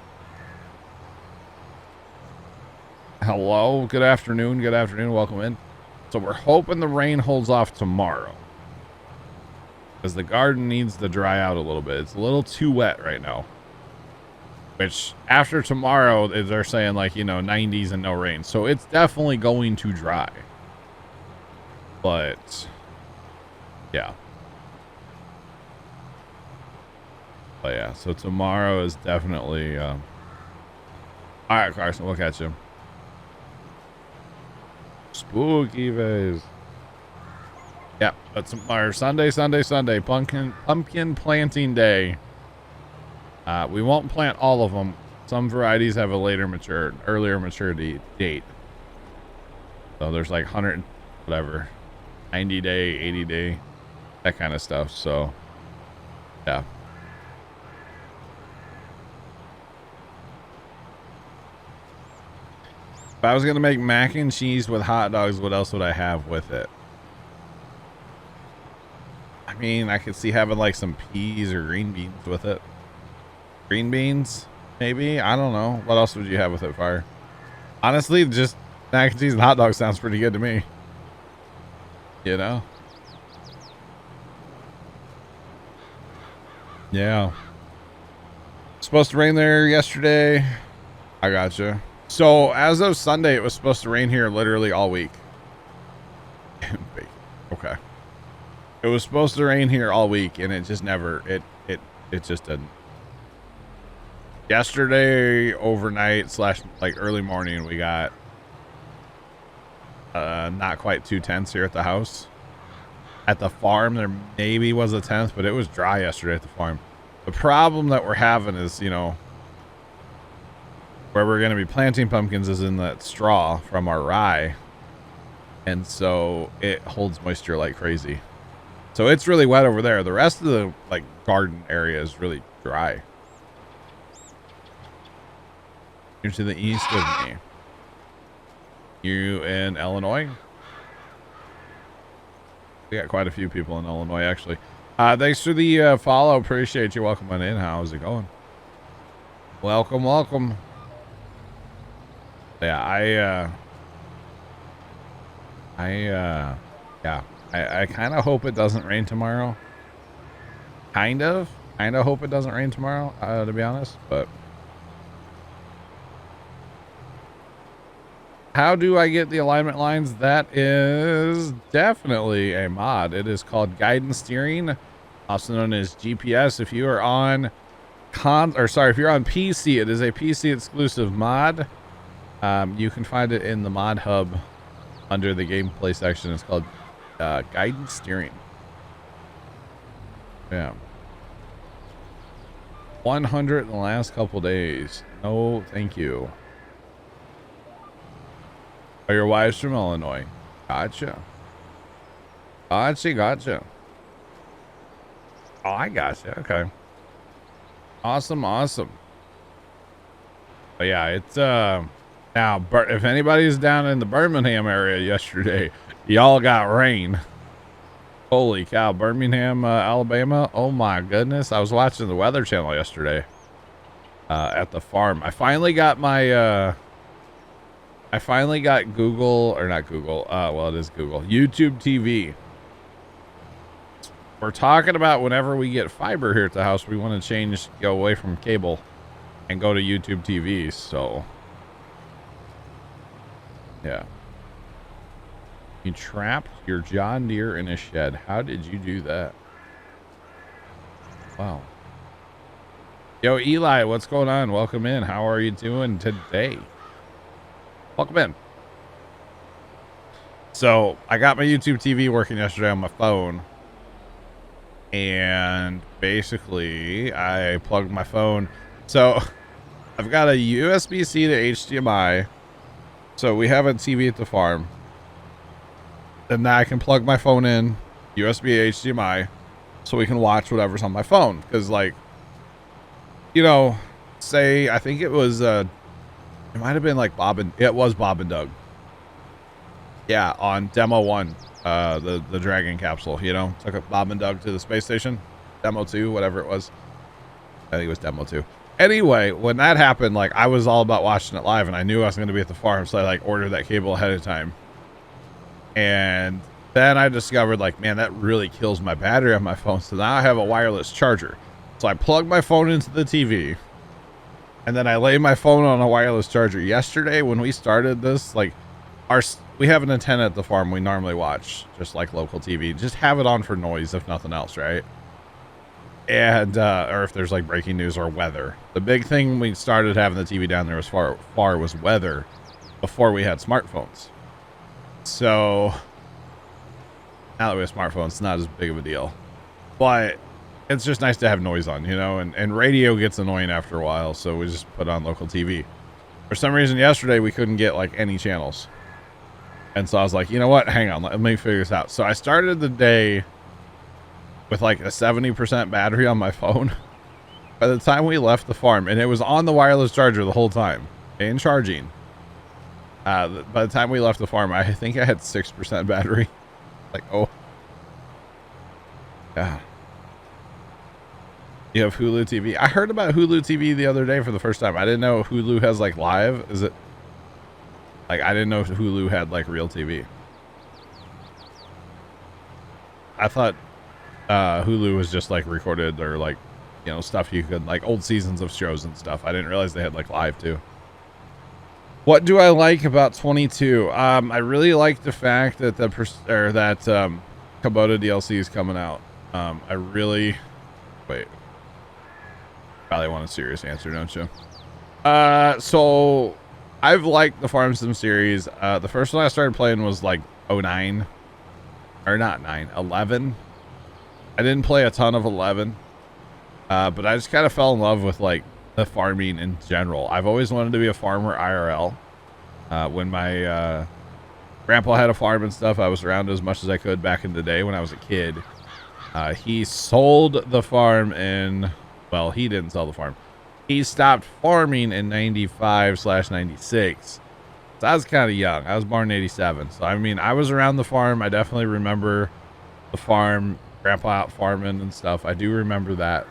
Hello, good afternoon. Welcome in. So we're hoping the rain holds off tomorrow, because the garden needs to dry out a little bit. It's a little too wet right now. Which after tomorrow, they're saying like, you know, 90s and no rain. So it's definitely going to dry. But yeah. But yeah, so tomorrow is definitely all right, Carson, we'll catch you. Spooky vase. Yeah, that's our Sunday, pumpkin planting day. We won't plant all of them. Some varieties have a earlier maturity date. So there's like 100, whatever, 90 day, 80 day, that kind of stuff. So yeah. If I was going to make mac and cheese with hot dogs, what else would I have with it? I mean, I could see having like some peas or green beans with it. Green beans, maybe? I don't know. What else would you have with it, Fire? Honestly, just mac and cheese and hot dogs sounds pretty good to me. You know? Yeah. Supposed to rain there yesterday. I gotcha. So as of Sunday, it was supposed to rain here literally all week. Okay. It was supposed to rain here all week, and it just never. It just didn't. Yesterday overnight / like early morning, we got not quite 2 tenths here at the house. At the farm, there maybe was a tenth, but it was dry yesterday at the farm. The problem that we're having is, you know, where we're going to be planting pumpkins is in that straw from our rye. And so it holds moisture like crazy. So it's really wet over there. The rest of the like garden area is really dry. You're to the east of me. You in Illinois? We got quite a few people in Illinois, actually. Thanks for the follow. Appreciate you. Welcome on in. How's it going? Welcome, welcome. Yeah, I kind of hope it doesn't rain tomorrow. Kind of hope it doesn't rain tomorrow, to be honest, but how do I get the alignment lines? That is definitely a mod. It is called guidance steering, also known as GPS. If you are on if you're on PC, it is a PC exclusive mod. You can find it in the mod hub under the gameplay section. It's called guidance steering. Yeah. 100 in the last couple days. No, thank you. Oh, your wife's from Illinois. Gotcha. Gotcha. Oh, I gotcha. Okay. Awesome. But yeah, it's now, if anybody's down in the Birmingham area yesterday, y'all got rain. Holy cow, Birmingham, Alabama. Oh my goodness. I was watching the Weather Channel yesterday at the farm. I finally got Google, or not Google. Well, it is Google. YouTube TV. We're talking about whenever we get fiber here at the house, we want to go away from cable and go to YouTube TV. So, yeah. You trapped your John Deere in a shed. How did you do that? Wow. Yo, Eli, what's going on? Welcome in. How are you doing today? Welcome in. So I got my YouTube TV working yesterday on my phone, and basically I plugged my phone. So I've got a USB-C to HDMI. So we have a TV at the farm. And now I can plug my phone in USB HDMI so we can watch whatever's on my phone. Because, like, you know, say I think it was it might have been like Bob and Doug. Yeah, on Demo 1, the Dragon capsule, you know, took Bob and Doug to the space station. Demo 2, whatever it was. I think it was Demo 2. Anyway, when that happened, like, I was all about watching it live, and I knew I was going to be at the farm, so I like ordered that cable ahead of time. And then I discovered, like, man, that really kills my battery on my phone. So now I have a wireless charger. So I plug my phone into the TV, and then I lay my phone on a wireless charger. Yesterday, when we started this, like, we have an antenna at the farm we normally watch, just like local TV. Just have it on for noise, if nothing else, right? And or if there's like breaking news or weather. The big thing we started having the TV down there as far was weather before we had smartphones. So now that we have smartphones, it's not as big of a deal, but it's just nice to have noise on, you know, and radio gets annoying after a while. So we just put on local TV. For some reason yesterday, we couldn't get like any channels. And so I was like, you know what? Hang on, let me figure this out. So I started the day with like a 70% battery on my phone. By the time we left the farm, and it was on the wireless charger the whole time and charging. By the time we left the farm, I think I had 6% battery. Like, oh. Yeah. You have Hulu TV. I heard about Hulu TV the other day for the first time. I didn't know Hulu has like live. Is it? Like, I didn't know Hulu had like real TV. I thought Hulu was just like recorded or like, you know, stuff you could like old seasons of shows and stuff. I didn't realize they had like live too. What do I like about 22? I really like the fact that Kubota DLC is coming out. I really wait. Probably want a serious answer, don't you? So I've liked the Farm Sim series. The first one I started playing was like 09, or not 9, 11. I didn't play a ton of 11, but I just kind of fell in love with like the farming in general. I've always wanted to be a farmer IRL. When my grandpa had a farm and stuff, I was around as much as I could back in the day when I was a kid. He sold the farm in, well, he didn't sell the farm. He stopped farming in 95/96. So I was kind of young. I was born in 87. So, I mean, I was around the farm. I definitely remember the farm, grandpa out farming and stuff. I do remember that.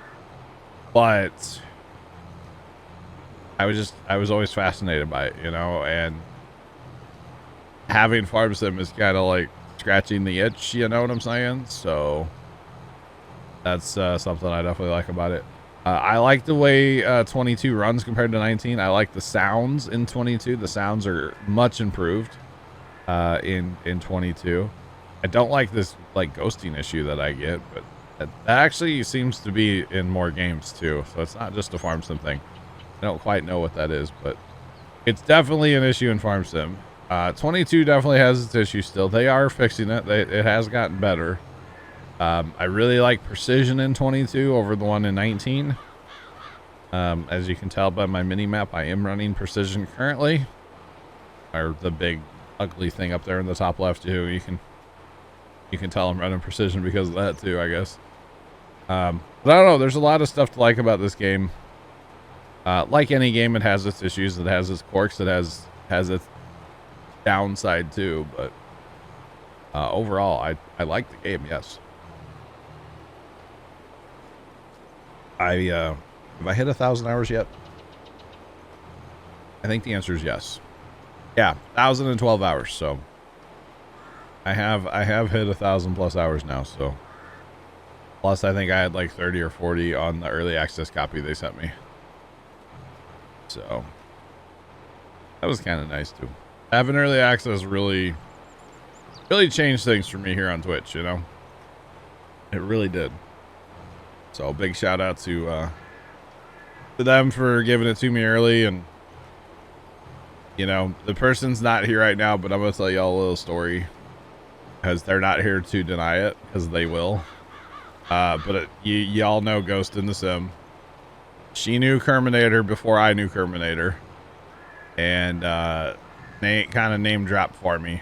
But I was always fascinated by it, you know, and having Farm Sim is kind of like scratching the itch, you know what I'm saying? So that's something I definitely like about it. I like the way 22 runs compared to 19. I like the sounds in 22. The sounds are much improved in 22. I don't like this like ghosting issue that I get, but that actually seems to be in more games too. So it's not just a Farm Sim thing. I don't quite know what that is, but it's definitely an issue in Farm Sim. 22 definitely has its issue still. They are fixing it. It has gotten better. I really like precision in 22 over the one in 19. As you can tell by my mini map, I am running precision currently. Or the big ugly thing up there in the top left too. You can tell I'm running precision because of that too, I guess. But I don't know. There's a lot of stuff to like about this game. Like any game, it has its issues. It has its quirks. It has its downside too. But overall, I like the game. Yes. Have I hit 1,000 hours yet? I think the answer is yes. Yeah, 1,012 hours. So I have hit 1,000 plus hours now. So plus, I think I had like 30 or 40 on the early access copy they sent me. So that was kind of nice too. Having early access really changed things for me here on Twitch, you know. It really did. So big shout out to them for giving it to me early. And you know, the person's not here right now, but I'm gonna tell y'all a little story because they're not here to deny it, because they will. But y'all know Ghost in the Sim. She knew Kerminator before I knew Kerminator, and they kind of name dropped for me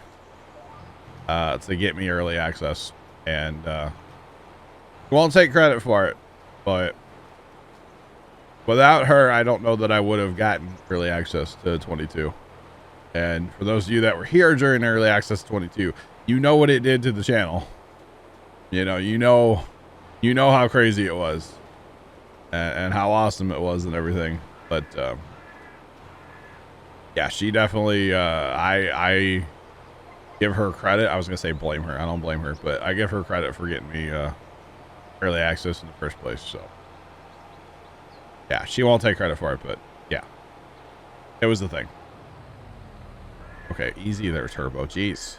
to get me early access, and won't take credit for it, but without her, I don't know that I would have gotten early access to 22. And for those of you that were here during early access to 22, you know what it did to the channel. You know how crazy it was. And how awesome it was and everything. But yeah, she definitely I give her credit. I was gonna say blame her. I don't blame her, but I give her credit for getting me early access in the first place. So yeah, she won't take credit for it, but yeah, it was the thing. Okay, easy there, Turbo. Jeez,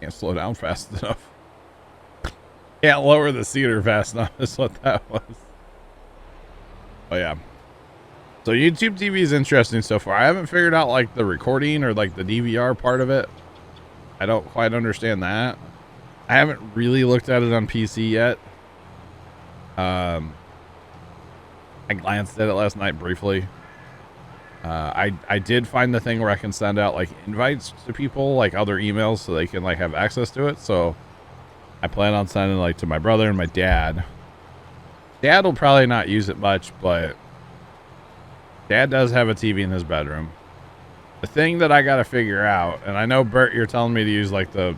can't slow down fast enough. Can't lower the cedar fast enough is what that was. Oh yeah. So YouTube TV is interesting so far. I haven't figured out like the recording or like the DVR part of it. I don't quite understand that. I haven't really looked at it on PC yet. I glanced at it last night briefly. I did find the thing where I can send out like invites to people, like other emails, so they can like have access to it. So I plan on sending like to my brother and my dad. Dad will probably not use it much, but Dad does have a TV in his bedroom. The thing that I got to figure out, and I know Bert, you're telling me to use like the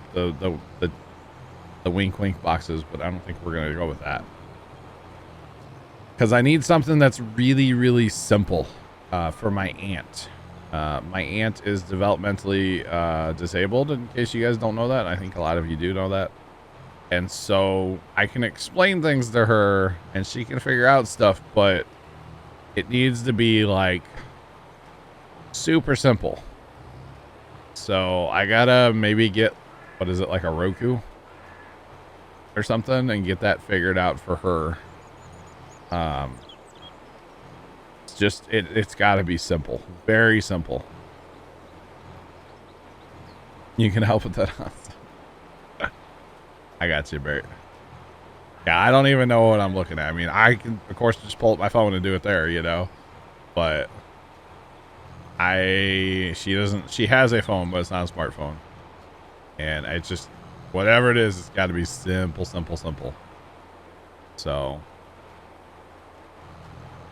wink wink boxes, but I don't think we're gonna go with that because I need something that's really, really simple for my aunt. My aunt is developmentally disabled, in case you guys don't know that. I think a lot of you do know that. And so I can explain things to her and she can figure out stuff, but it needs to be like Super simple. So I gotta maybe get, what is it, like a Roku or something, and get that figured out for her. It's just, it's gotta be simple. Very simple. You can help with that. I got you, Bert. Yeah, I don't even know what I'm looking at. I mean, I can, of course, just pull up my phone and do it there, you know. But she has a phone, but it's not a smartphone. And it's just, whatever it is, it's got to be simple, simple, simple. So,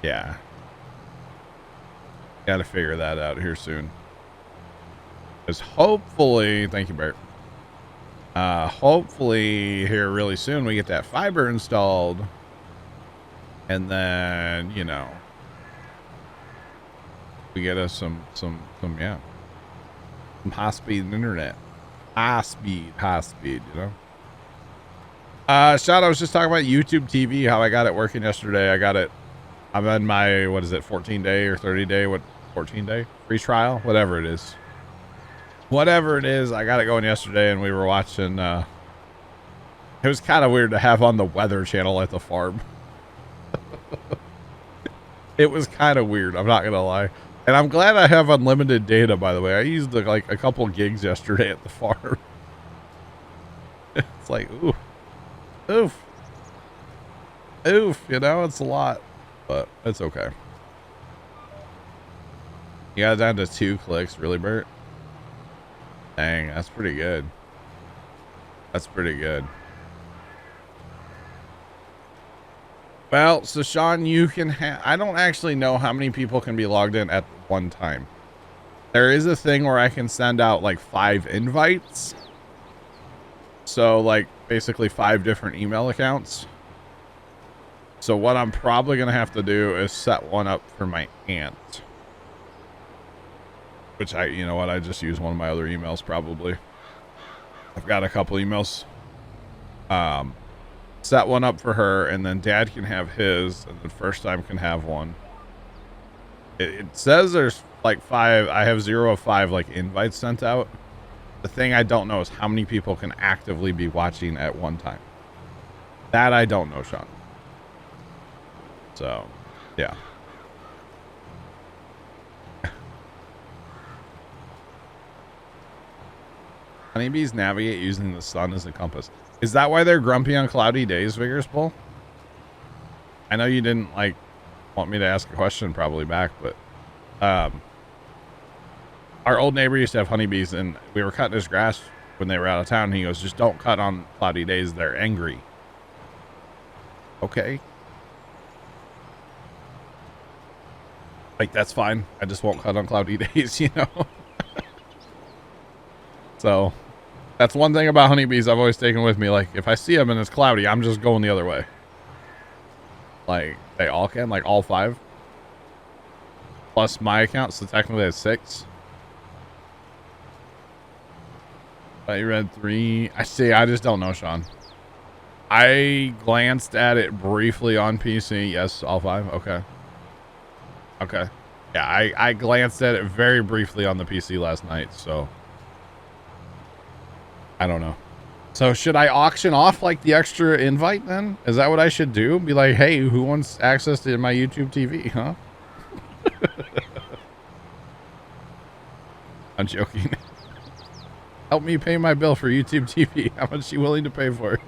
yeah. Got to figure that out here soon. Because hopefully, thank you, Bert. Hopefully here really soon we get that fiber installed, and then, you know, we get us some high-speed internet. High speed, you know. Sean, I was just talking about YouTube TV, how I got it working yesterday. I'm on my, what is it, 14-day or 30-day, 14-day free trial, whatever it is. Whatever it is, I got it going yesterday, and we were watching, it was kind of weird to have on the Weather Channel at the farm. It was kind of weird, I'm not going to lie. And I'm glad I have unlimited data, by the way. I used like a couple gigs yesterday at the farm. It's like, ooh. Oof. Oof, you know, it's a lot. But it's okay. You got it down to 2 clicks, really, Bert? Dang, that's pretty good. That's pretty good. Well, so Sean, you can I don't actually know how many people can be logged in at one time. There is a thing where I can send out like 5 invites. So like basically 5 different email accounts. So what I'm probably going to have to do is set one up for my aunt. Which you know what, I just use one of my other emails probably. I've got a couple emails. Set one up for her, and then Dad can have his, and then First Time can have one. It says there's like 5, I have 0 of 5 like invites sent out. The thing I don't know is how many people can actively be watching at one time. That I don't know, Sean. So, yeah. Honeybees navigate using the sun as a compass. Is that why they're grumpy on cloudy days, Vigorous Bull? I know you didn't like want me to ask a question probably back, but our old neighbor used to have honeybees, and we were cutting his grass when they were out of town, and he goes, just don't cut on cloudy days, they're angry. Okay. Like, that's fine. I just won't cut on cloudy days, you know? So, that's one thing about honeybees I've always taken with me. Like, if I see them and it's cloudy, I'm just going the other way. Like, they all can, like all 5. Plus my account, so technically it's 6. I read 3. I see, I just don't know, Sean. I glanced at it briefly on PC. Yes, all 5. Okay. Okay. Yeah, I glanced at it very briefly on the PC last night, so I don't know. So should I auction off like the extra invite then? Is that what I should do? Be like, hey, who wants access to my YouTube TV, huh? I'm joking. Help me pay my bill for YouTube TV. How much are you willing to pay for it?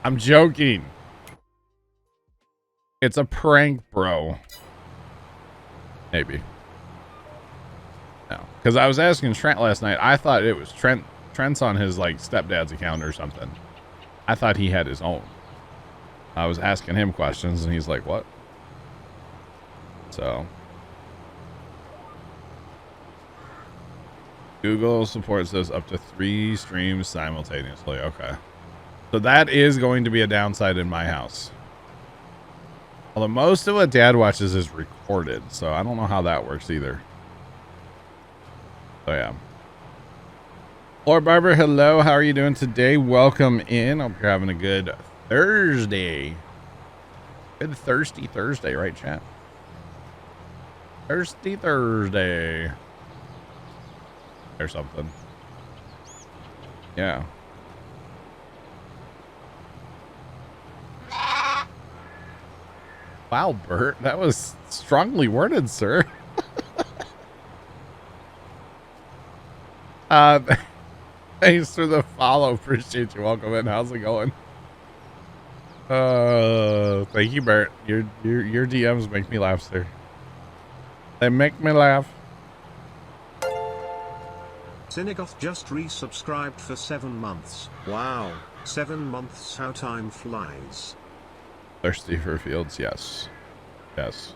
I'm joking. It's a prank, bro. Maybe. No, because I was asking Trent last night. I thought it was Trent's on his like stepdad's account or something. I thought he had his own. I was asking him questions, and he's like, "What?" So, Google supports this up to 3 streams simultaneously. Okay, so that is going to be a downside in my house. Although most of what Dad watches is recorded, so I don't know how that works either. So yeah. Lord Barber, hello. How are you doing today? Welcome in. Hope you're having a good Thursday. Good thirsty Thursday, right, chat? Thirsty Thursday. Or something. Yeah. Wow, Bert, that was strongly worded, sir. Thanks for the follow. Appreciate you. Welcome in. How's it going? Thank you, Bert. Your DMs make me laugh, sir. They make me laugh. Synagoth just resubscribed for 7 months. Wow, 7 months, how time flies. Thirsty for fields, yes. Yes.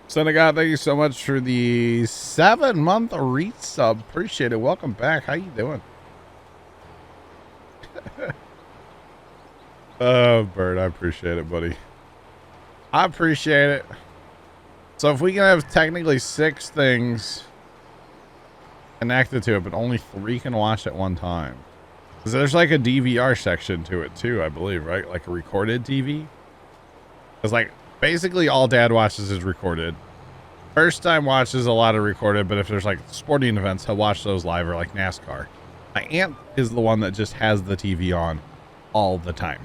Synagoth, thank you so much for the 7-month resub. Appreciate it. Welcome back. How you doing? Oh, Bert, I appreciate it, buddy. I appreciate it. So if we can have technically 6 things connected to it, but only 3 can watch at one time. Because there's like a DVR section to it too, I believe, right? Like a recorded TV. Because like basically all Dad watches is recorded. First time watches a lot of recorded, but if there's like sporting events, he'll watch those live, or like NASCAR. My aunt is the one that just has the TV on all the time.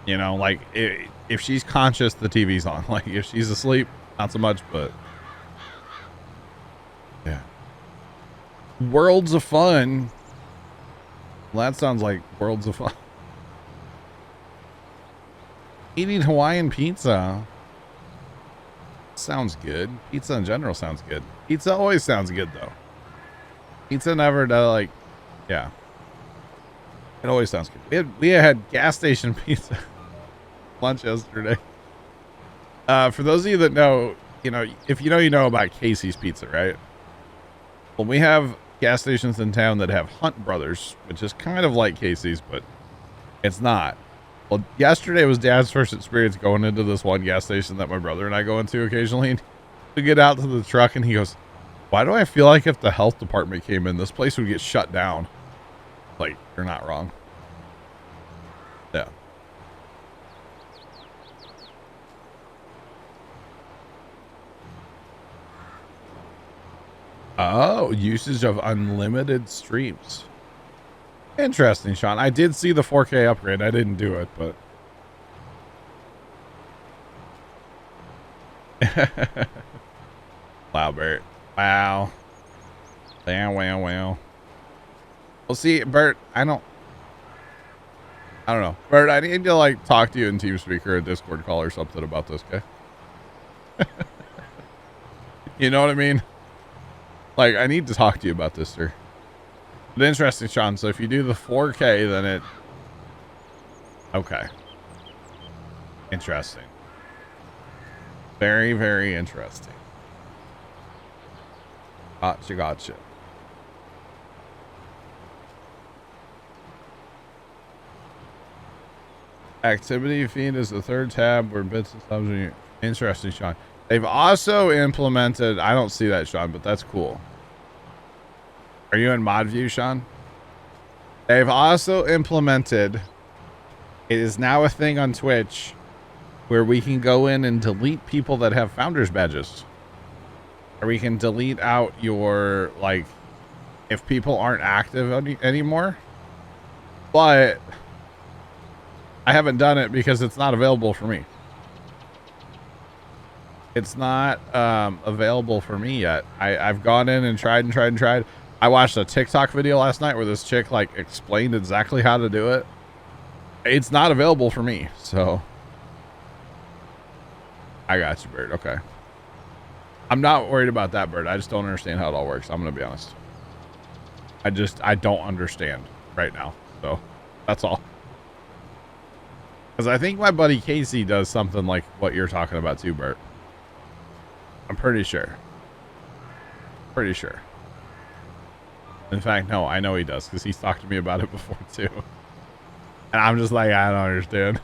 You know, like if she's conscious, the TV's on. Like if she's asleep, not so much, but yeah. Worlds of fun. Well, that sounds like worlds of fun. Eating Hawaiian pizza. Sounds good. Pizza in general sounds good. Pizza always sounds good, though. Pizza never does, like, yeah. It always sounds good. We had gas station pizza lunch yesterday. For those of you that know, you know, if you know about Casey's Pizza, right? Well, we have gas stations in town that have Hunt Brothers, which is kind of like Casey's, but it's not. Well, yesterday was Dad's first experience going into this one gas station that my brother and I go into occasionally. And we get out to the truck and he goes, "Why do I feel like if the health department came in, this place would get shut down?" Like, you're not wrong. Yeah. Oh, usage of unlimited streams. Interesting, Sean. I did see the 4K upgrade. I didn't do it, but wow, Bert. Wow. Wow. Well, see, Bert, I don't know. Bert, I need to like talk to you in TeamSpeak or a Discord call or something about this, okay? You know what I mean? Like, I need to talk to you about this, sir. But interesting, Sean. So if you do the 4K, then it... Okay. Interesting. Very, very interesting. Gotcha. Activity feed is the third tab where bits and subs are... Interesting, Sean. They've also implemented... I don't see that, Sean, but that's cool. Are you in mod view, Sean? They've also implemented... It is now a thing on Twitch where we can go in and delete people that have founders badges. Or we can delete out your, like, if people aren't active anymore. But I haven't done it because it's not available for me. It's not available for me yet. I've gone in and tried. I watched a TikTok video last night where this chick like explained exactly how to do it. It's not available for me, so I got you, Bert. Okay. I'm not worried about that, Bert. I just don't understand how it all works. I'm gonna be honest. I don't understand right now. So that's all. Because I think my buddy Casey does something like what you're talking about too, Bert. I'm pretty sure. In fact, no, I know he does because he's talked to me about it before too. And I'm just like, I don't understand.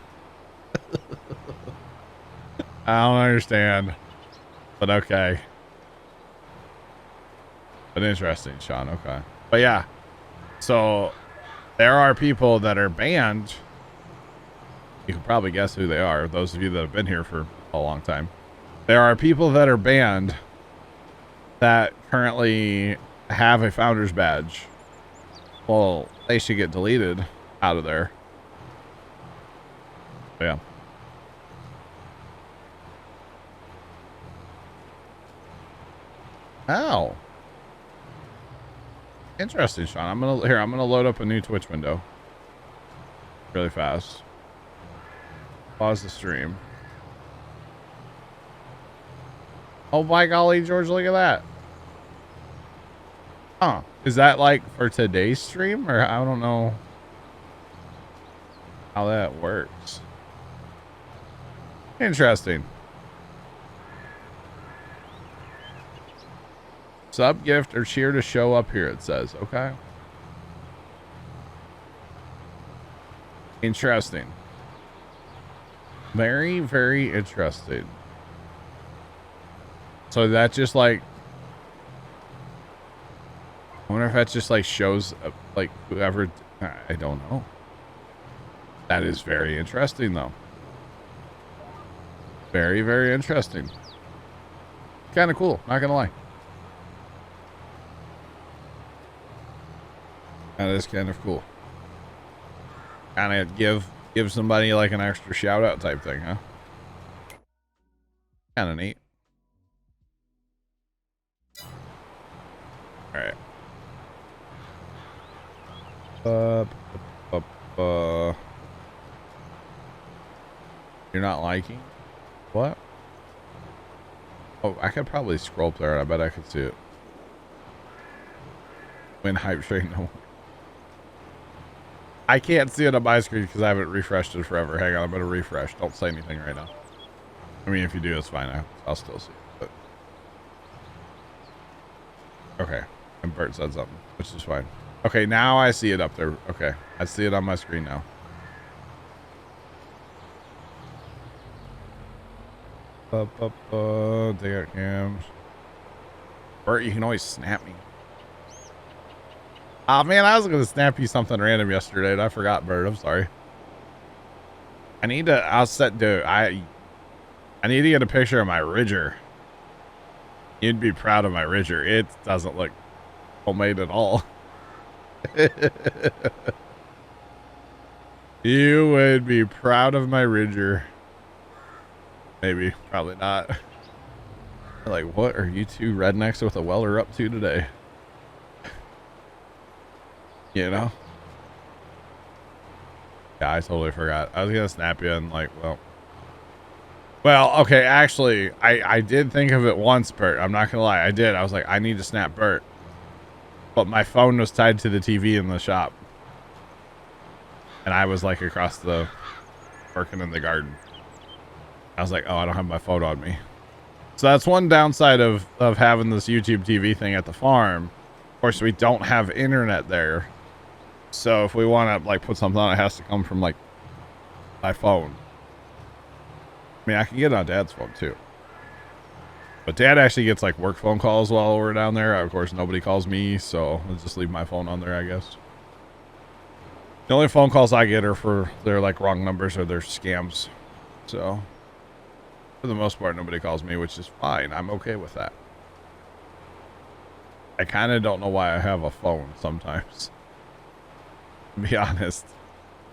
I don't understand. But okay. But interesting, Sean. Okay. But yeah. So there are people that are banned. You can probably guess who they are. Those of you that have been here for a long time. There are people that are banned that currently have a founder's badge. Well, they should get deleted out of there. Yeah. Oh. Interesting, Sean. I'm gonna load up a new Twitch window. Really fast. Pause the stream. Oh my golly, George, look at that. Huh. Is that like for today's stream? Or I don't know how that works. Interesting. Sub, gift, or cheer to show up here, it says. Okay. Interesting. Very, very interesting. So that just like, I wonder if that just like shows up, like whoever, I don't know. That is very interesting though. Very, very interesting. Kind of cool, not gonna lie. That is kind of cool. Kind of give somebody like an extra shout out type thing, huh? Kind of neat. All right. You're not liking what? Oh, I could probably scroll up there. I bet I could see it. Win hype train. No. I can't see it on my screen because I haven't refreshed it forever. Hang on, I'm gonna refresh. Don't say anything right now. I mean, if you do, it's fine. I'll still see it. But okay, and Bert said something, which is fine. Okay, now I see it up there. Okay, I see it on my screen now. They got cams. Bert, you can always snap me. Oh man, I was gonna snap you something random yesterday and I forgot, Bert. I'm sorry. I need to. I need to get a picture of my Ridger. You'd be proud of my Ridger. It doesn't look homemade at all. You would be proud of my Ridger. Maybe, probably not. Like, what are you two rednecks with a welder up to today? You know? Yeah, I totally forgot. I was gonna snap you and like, well, okay, actually, I did think of it once, Bert. I'm not gonna lie, I did. I was like, I need to snap Bert. But my phone was tied to the TV in the shop. And I was like across the, working in the garden. I was like, oh, I don't have my phone on me. So that's one downside of having this YouTube TV thing at the farm. Of course, we don't have internet there. So if we want to like put something on, it has to come from like my phone. I mean, I can get it on Dad's phone too. But Dad actually gets like work phone calls while we're down there. Of course, nobody calls me, so I'll just leave my phone on there, I guess. The only phone calls I get are for their like wrong numbers or their scams. So for the most part, nobody calls me, which is fine. I'm okay with that. I kind of don't know why I have a phone sometimes. To be honest.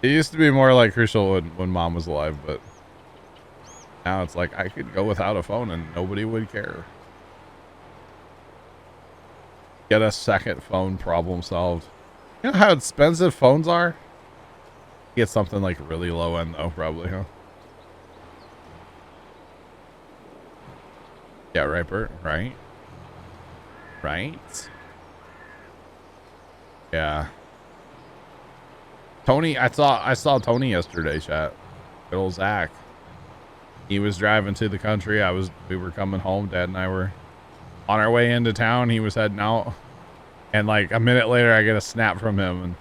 It used to be more like crucial when Mom was alive, but now it's like I could go without a phone and nobody would care. Get a second phone, problem solved. You know how expensive phones are? Get something like really low end though, probably, huh? Yeah, right, Bert? Right? Right? Yeah. Tony, I saw Tony yesterday, chat. Good old Zach. He was driving to the country. We were coming home. Dad and I were on our way into town. He was heading out. And like a minute later, I get a snap from him. And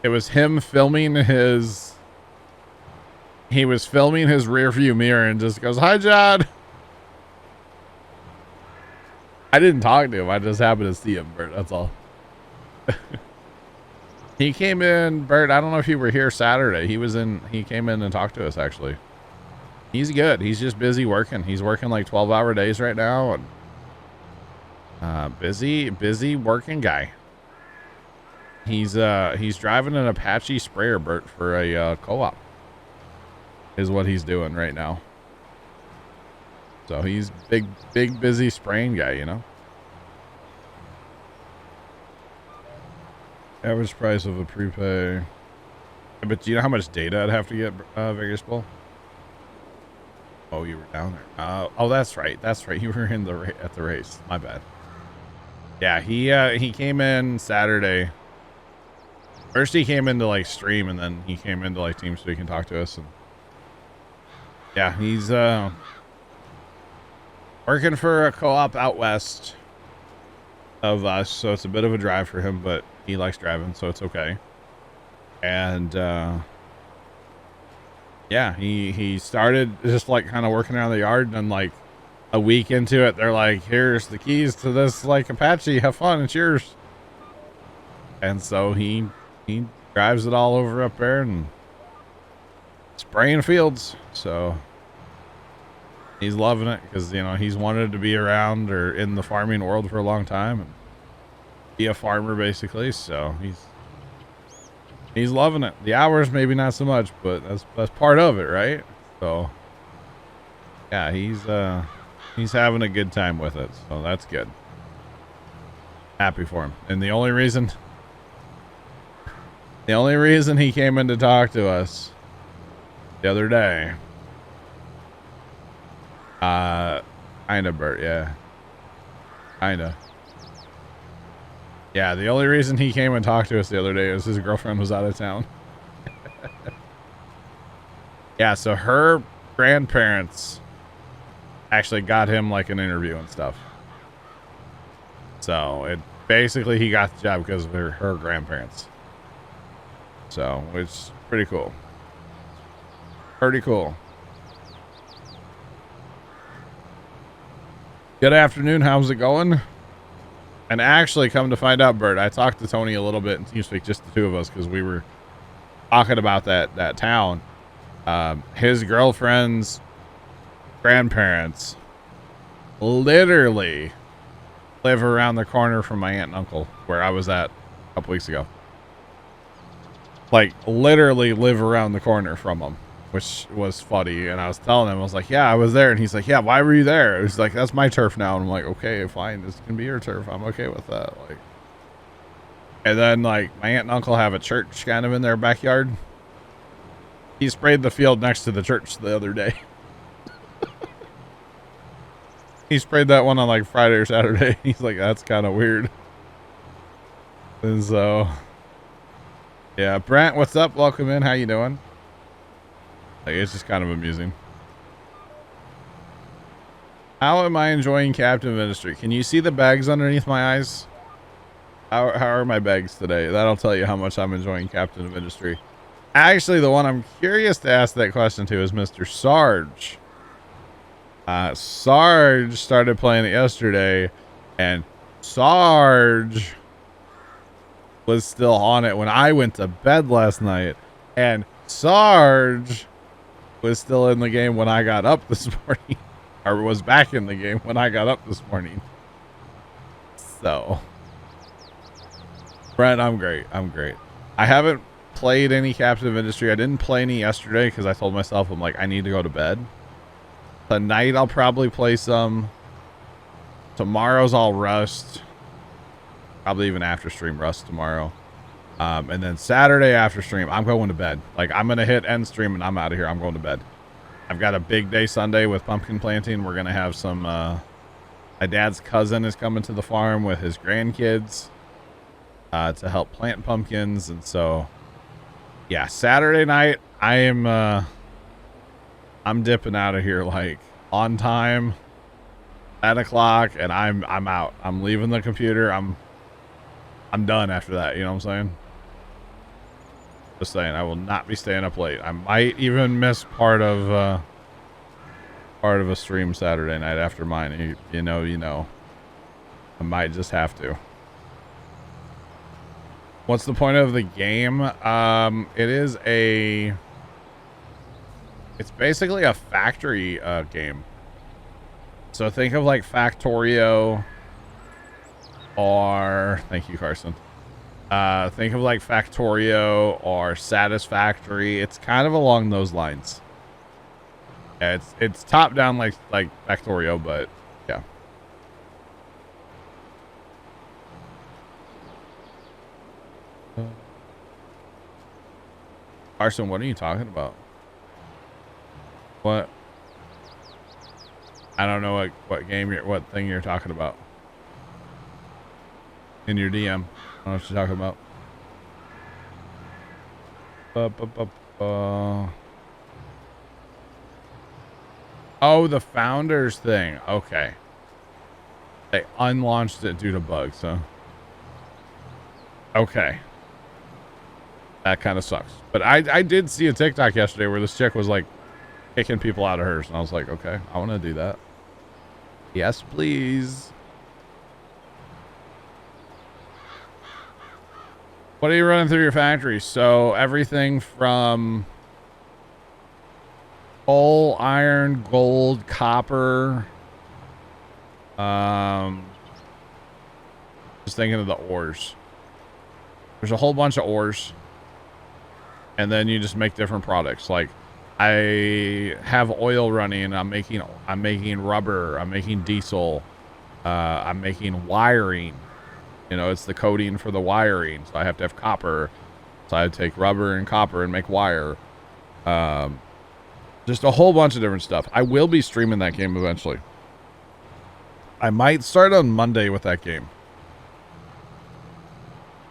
it was him filming he was filming his rear view mirror and just goes, "Hi, John." I didn't talk to him. I just happened to see him, Bert. That's all. He came in, Bert. I don't know if you were here Saturday. He came in and talked to us actually. He's good. He's just busy working. He's working like 12-hour days right now, and busy working guy. He's driving an Apache sprayer, Bert, for a co-op. Is what he's doing right now. So he's big busy spraying guy, you know. Average price of a prepay. But do you know how much data I'd have to get, Vegas Bull? Oh, you were down there. Oh, that's right. That's right. You were in at the race. My bad. Yeah, he came in Saturday. First he came into like stream, and then he came into like TeamSpeak and talk to us. And yeah, he's working for a co-op out west of us, so it's a bit of a drive for him, but he likes driving, so it's okay. And yeah, he started just like kind of working around the yard, and then like a week into it, they're like, here's the keys to this like Apache, have fun, it's yours. And so he drives it all over up there and spraying fields. So he's loving it, because you know he's wanted to be around or in the farming world for a long time and be a farmer basically. So he's loving it. The hours maybe not so much, but that's part of it, right? So yeah, he's having a good time with it, so that's good. Happy for him. And the only reason he came in to talk to us the other day, kinda, Bert, yeah, kinda. Yeah, the only reason he came and talked to us the other day is his girlfriend was out of town. Yeah, so her grandparents actually got him like an interview and stuff. So it basically he got the job because of her grandparents. So it's pretty cool. Pretty cool. Good afternoon. How's it going? And actually, come to find out, Bert, I talked to Tony a little bit in TeamSpeak, just the two of us, because we were talking about that town. His girlfriend's grandparents literally live around the corner from my aunt and uncle, where I was at a couple weeks ago. Like, literally live around the corner from them, which was funny. And I was telling him, I was like, yeah, I was there. And he's like, yeah, why were you there? He's like, that's my turf now. And I'm like, okay, fine. This can be your turf. I'm okay with that. Like, and then like my aunt and uncle have a church kind of in their backyard. He sprayed the field next to the church the other day. He sprayed that one on like Friday or Saturday. He's like, that's kind of weird. And so, yeah, Brent, what's up? Welcome in. How you doing? Like, it's just kind of amusing. How am I enjoying Captain Ministry? Can you see the bags underneath my eyes? How are my bags today? That'll tell you how much I'm enjoying Captain Ministry. Actually, the one I'm curious to ask that question to is Mr. Sarge. Sarge started playing it yesterday, and Sarge was still on it when I went to bed last night, and Sarge was still in the game when I got up this morning, or was back in the game when I got up this morning. So, Brent, I'm great. I haven't played any Captain of Industry. I didn't play any yesterday because I told myself, I'm like, I need to go to bed. Tonight I'll probably play some. Tomorrow's all Rust. Probably even after stream Rust tomorrow. And then Saturday after stream, I'm going to bed. Like, I'm going to hit end stream and I'm out of here. I'm going to bed. I've got a big day Sunday with pumpkin planting. We're going to have some, my dad's cousin is coming to the farm with his grandkids, to help plant pumpkins. And so, yeah, Saturday night, I'm dipping out of here like on time, 10 o'clock, and I'm out. I'm leaving the computer. I'm done after that. You know what I'm saying? Just saying, I will not be staying up late. I might even miss part of a stream Saturday night after mine. You know. I might just have to. What's the point of the game? It is a It's basically a factory game. So think of like Factorio or thank you, Carson. Think of like Factorio or Satisfactory. It's kind of along those lines. Yeah, it's top down like Factorio, but yeah. Carson, what are you talking about? What? I don't know what what thing you're talking about. In your DM. I don't know what you're talking about. Oh, the founders thing. Okay. They unlaunched it due to bugs, huh? Okay. That kind of sucks. But I did see a TikTok yesterday where this chick was like kicking people out of hers. And I was like, okay, I want to do that. Yes, please. What are you running through your factory? So everything from coal, iron, gold, copper. Just thinking of the ores. There's a whole bunch of ores. And then you just make different products. Like I have oil running. I'm making rubber. I'm making diesel. I'm making wiring. You know, it's the coating for the wiring. So I have to have copper. So I take rubber and copper and make wire. Just a whole bunch of different stuff. I will be streaming that game eventually. I might start on Monday with that game.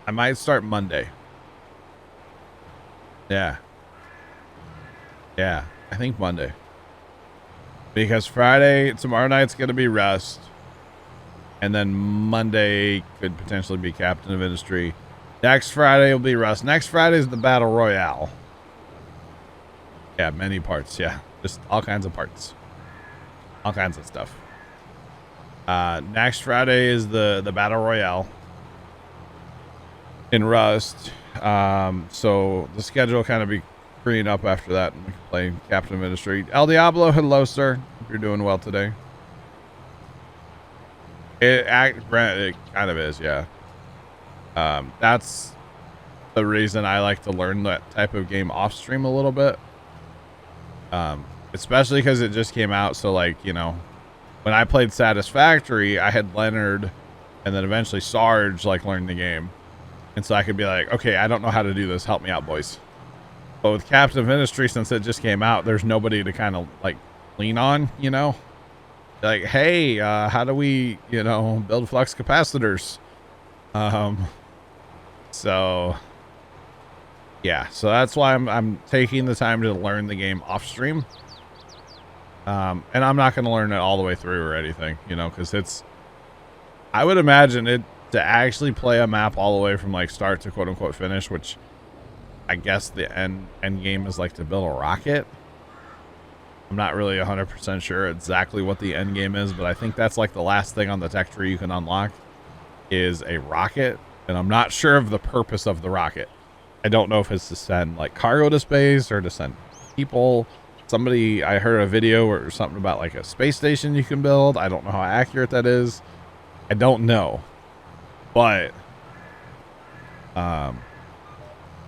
I might start Monday. Yeah. Yeah, I think Monday. Because Friday, tomorrow night's going to be Rust. And then Monday could potentially be Captain of Industry. Next Friday will be Rust. Next Friday is the Battle Royale. Yeah, many parts. Yeah, just all kinds of parts. All kinds of stuff. Next Friday is the Battle Royale in Rust. So the schedule will kind of be freeing up after that, and we can play Captain of Industry. El Diablo, hello, sir. Hope you're doing well today. It kind of is, yeah. That's the reason I like to learn that type of game off stream a little bit. Especially because it just came out. So like, you know, when I played Satisfactory, I had Leonard and then eventually Sarge like learn the game. And so I could be like, okay, I don't know how to do this. Help me out, boys. But with Captain of Industry, since it just came out, there's nobody to kind of like lean on, you know? Like, hey, how do we, you know, build flux capacitors? So yeah, so that's why I'm taking the time to learn the game off stream. And I'm not going to learn it all the way through or anything, you know, because I would imagine it to actually play a map all the way from like start to quote unquote finish, which I guess the end game is like to build a rocket. I'm not really 100% sure exactly what the end game is, but I think that's like the last thing on the tech tree you can unlock is a rocket. And I'm not sure of the purpose of the rocket. I don't know if it's to send like cargo to space or to send people. I heard a video or something about like a space station you can build. I don't know how accurate that is. I don't know. But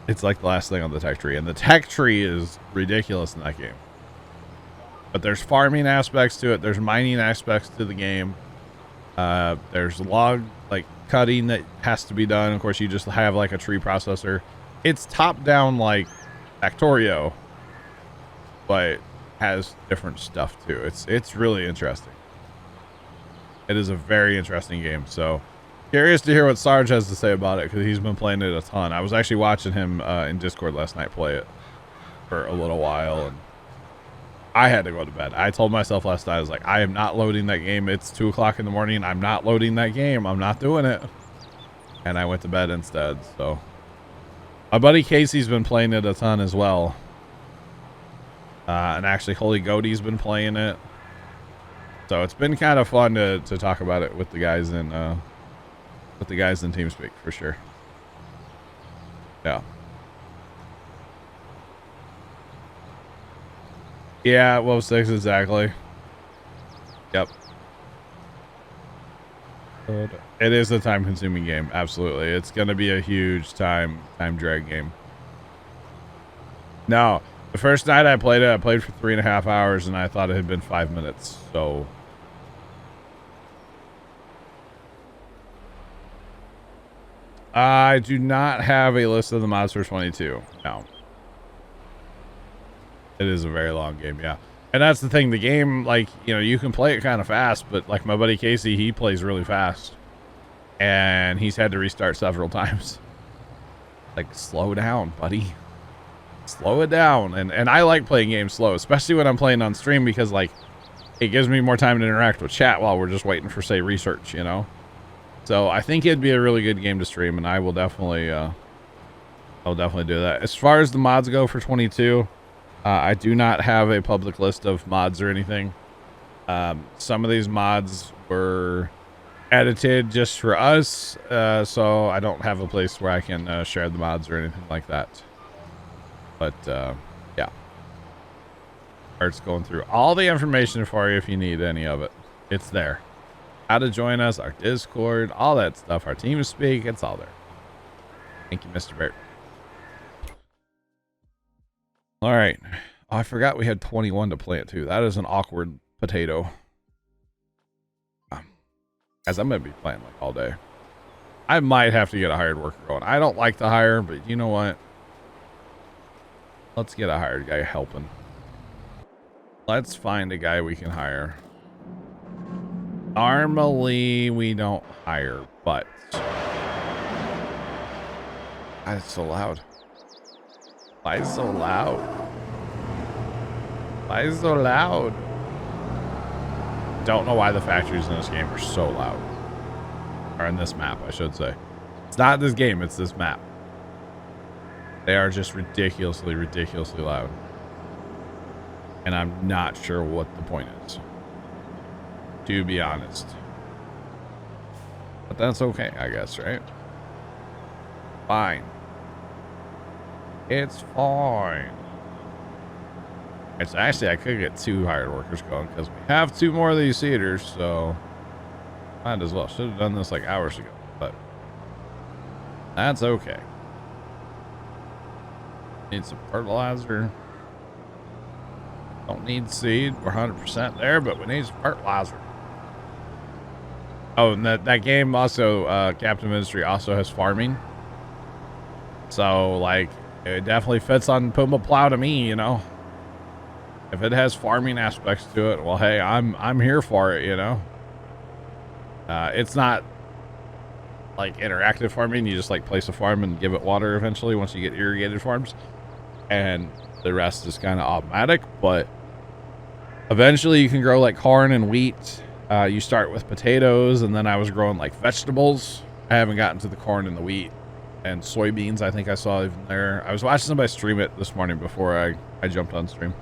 it's like the last thing on the tech tree. And the tech tree is ridiculous in that game. But there's farming aspects to it. There's mining aspects to the game. There's log like cutting that has to be done. Of course, you just have like a tree processor. It's top down like Factorio, but has different stuff too. It's really interesting. It is a very interesting game. So curious to hear what Sarge has to say about it because he's been playing it a ton. I was actually watching him in Discord last night play it for a little while, and I had to go to bed. I told myself last night, I was like, I am not loading that game. It's 2 o'clock in the morning. I'm not loading that game. I'm not doing it. And I went to bed instead. So my buddy Casey's been playing it a ton as well. And actually Holy Goaty's been playing it. So it's been kind of fun to talk about it with the guys in TeamSpeak for sure. Yeah. Yeah, WoW 6 exactly. Yep. It is a time-consuming game. Absolutely, it's going to be a huge time drag game. No, the first night I played it, I played for 3.5 hours, and I thought it had been 5 minutes. So, I do not have a list of the mods for 22. No, it is a very long game. Yeah. And that's the thing, the game, like, you know, you can play it kind of fast, but like my buddy Casey, he plays really fast. And he's had to restart several times. Like, slow down, buddy. Slow it down. And I like playing games slow, especially when I'm playing on stream, because, like, it gives me more time to interact with chat while we're just waiting for, say, research, you know? So I think it'd be a really good game to stream, and I will definitely, I'll definitely do that. As far as the mods go for 22... I do not have a public list of mods or anything. Some of these mods were edited just for us, so I don't have a place where I can share the mods or anything like that. But, yeah. Art's going through all the information for you if you need any of it. It's there. How to join us, our Discord, all that stuff, our TeamSpeak, it's all there. Thank you, Mr. Burt. All right. Oh, I forgot we had 21 to plant too. That is an awkward potato. Guys, I'm going to be playing like all day. I might have to get a hired worker going. I don't like to hire, but you know what? Let's get a hired guy helping. Let's find a guy we can hire. Normally, we don't hire, but... God, it's so loud. Why is it so loud? Why is it so loud? Don't know why the factories in this game are so loud. Or in this map, I should say. It's not this game, it's this map. They are just ridiculously, ridiculously loud. And I'm not sure what the point is, to be honest. But that's okay, I guess, right? Fine. It's fine. It's actually, I could get 2 hired workers going because we have 2 more of these seeders, so might as well. Should have done this like hours ago, but that's okay. Need some fertilizer. Don't need seed. We're 100% there, but we need some fertilizer. Oh, and that game also, Captain Ministry also has farming. So, like, it definitely fits on Puma Plow to me, you know. If it has farming aspects to it, well, hey, I'm here for it, you know. It's not like interactive farming. You just like place a farm and give it water eventually once you get irrigated farms, and the rest is kind of automatic. But eventually, you can grow like corn and wheat. You start with potatoes, and then I was growing like vegetables. I haven't gotten to the corn and the wheat. And soybeans, I think I saw even there. I was watching somebody stream it this morning before I jumped on stream.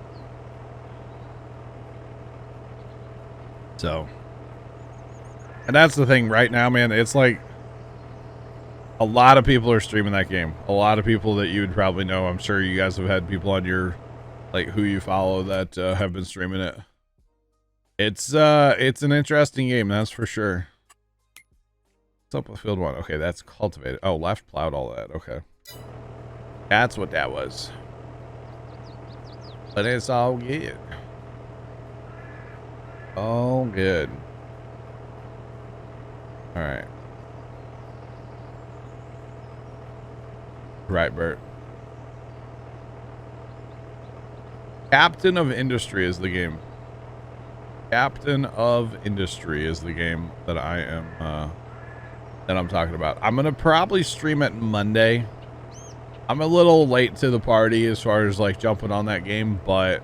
So, and that's the thing right now, man. It's like a lot of people are streaming that game. A lot of people that you would probably know. I'm sure you guys have had people on your, like, who you follow that have been streaming it. It's an interesting game, that's for sure. What's up with field 1? Okay, that's cultivated. Oh, left plowed all that. Okay. That's what that was. But it's all good. All good. All right. Right, Bert. Captain of Industry is the game. Captain of Industry is the game that I am that I'm talking about. I'm gonna probably stream it Monday. I'm a little late to the party as far as like jumping on that game, but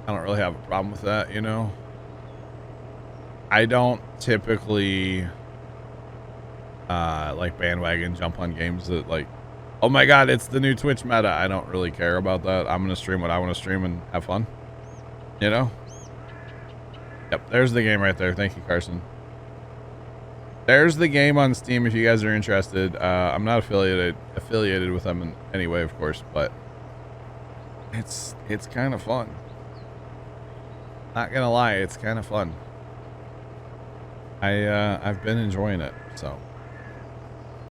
I don't really have a problem with that, you know. I don't typically like bandwagon jump on games that like, oh my god, it's the new Twitch meta. I don't really care about that. I'm gonna stream what I want to stream and have fun, you know. Yep, there's the game right there. Thank you, Carson. There's the game on Steam if you guys are interested. I'm not affiliated with them in any way, of course, but It's kind of fun. Not gonna lie, it's kind of fun. I've been enjoying it, so.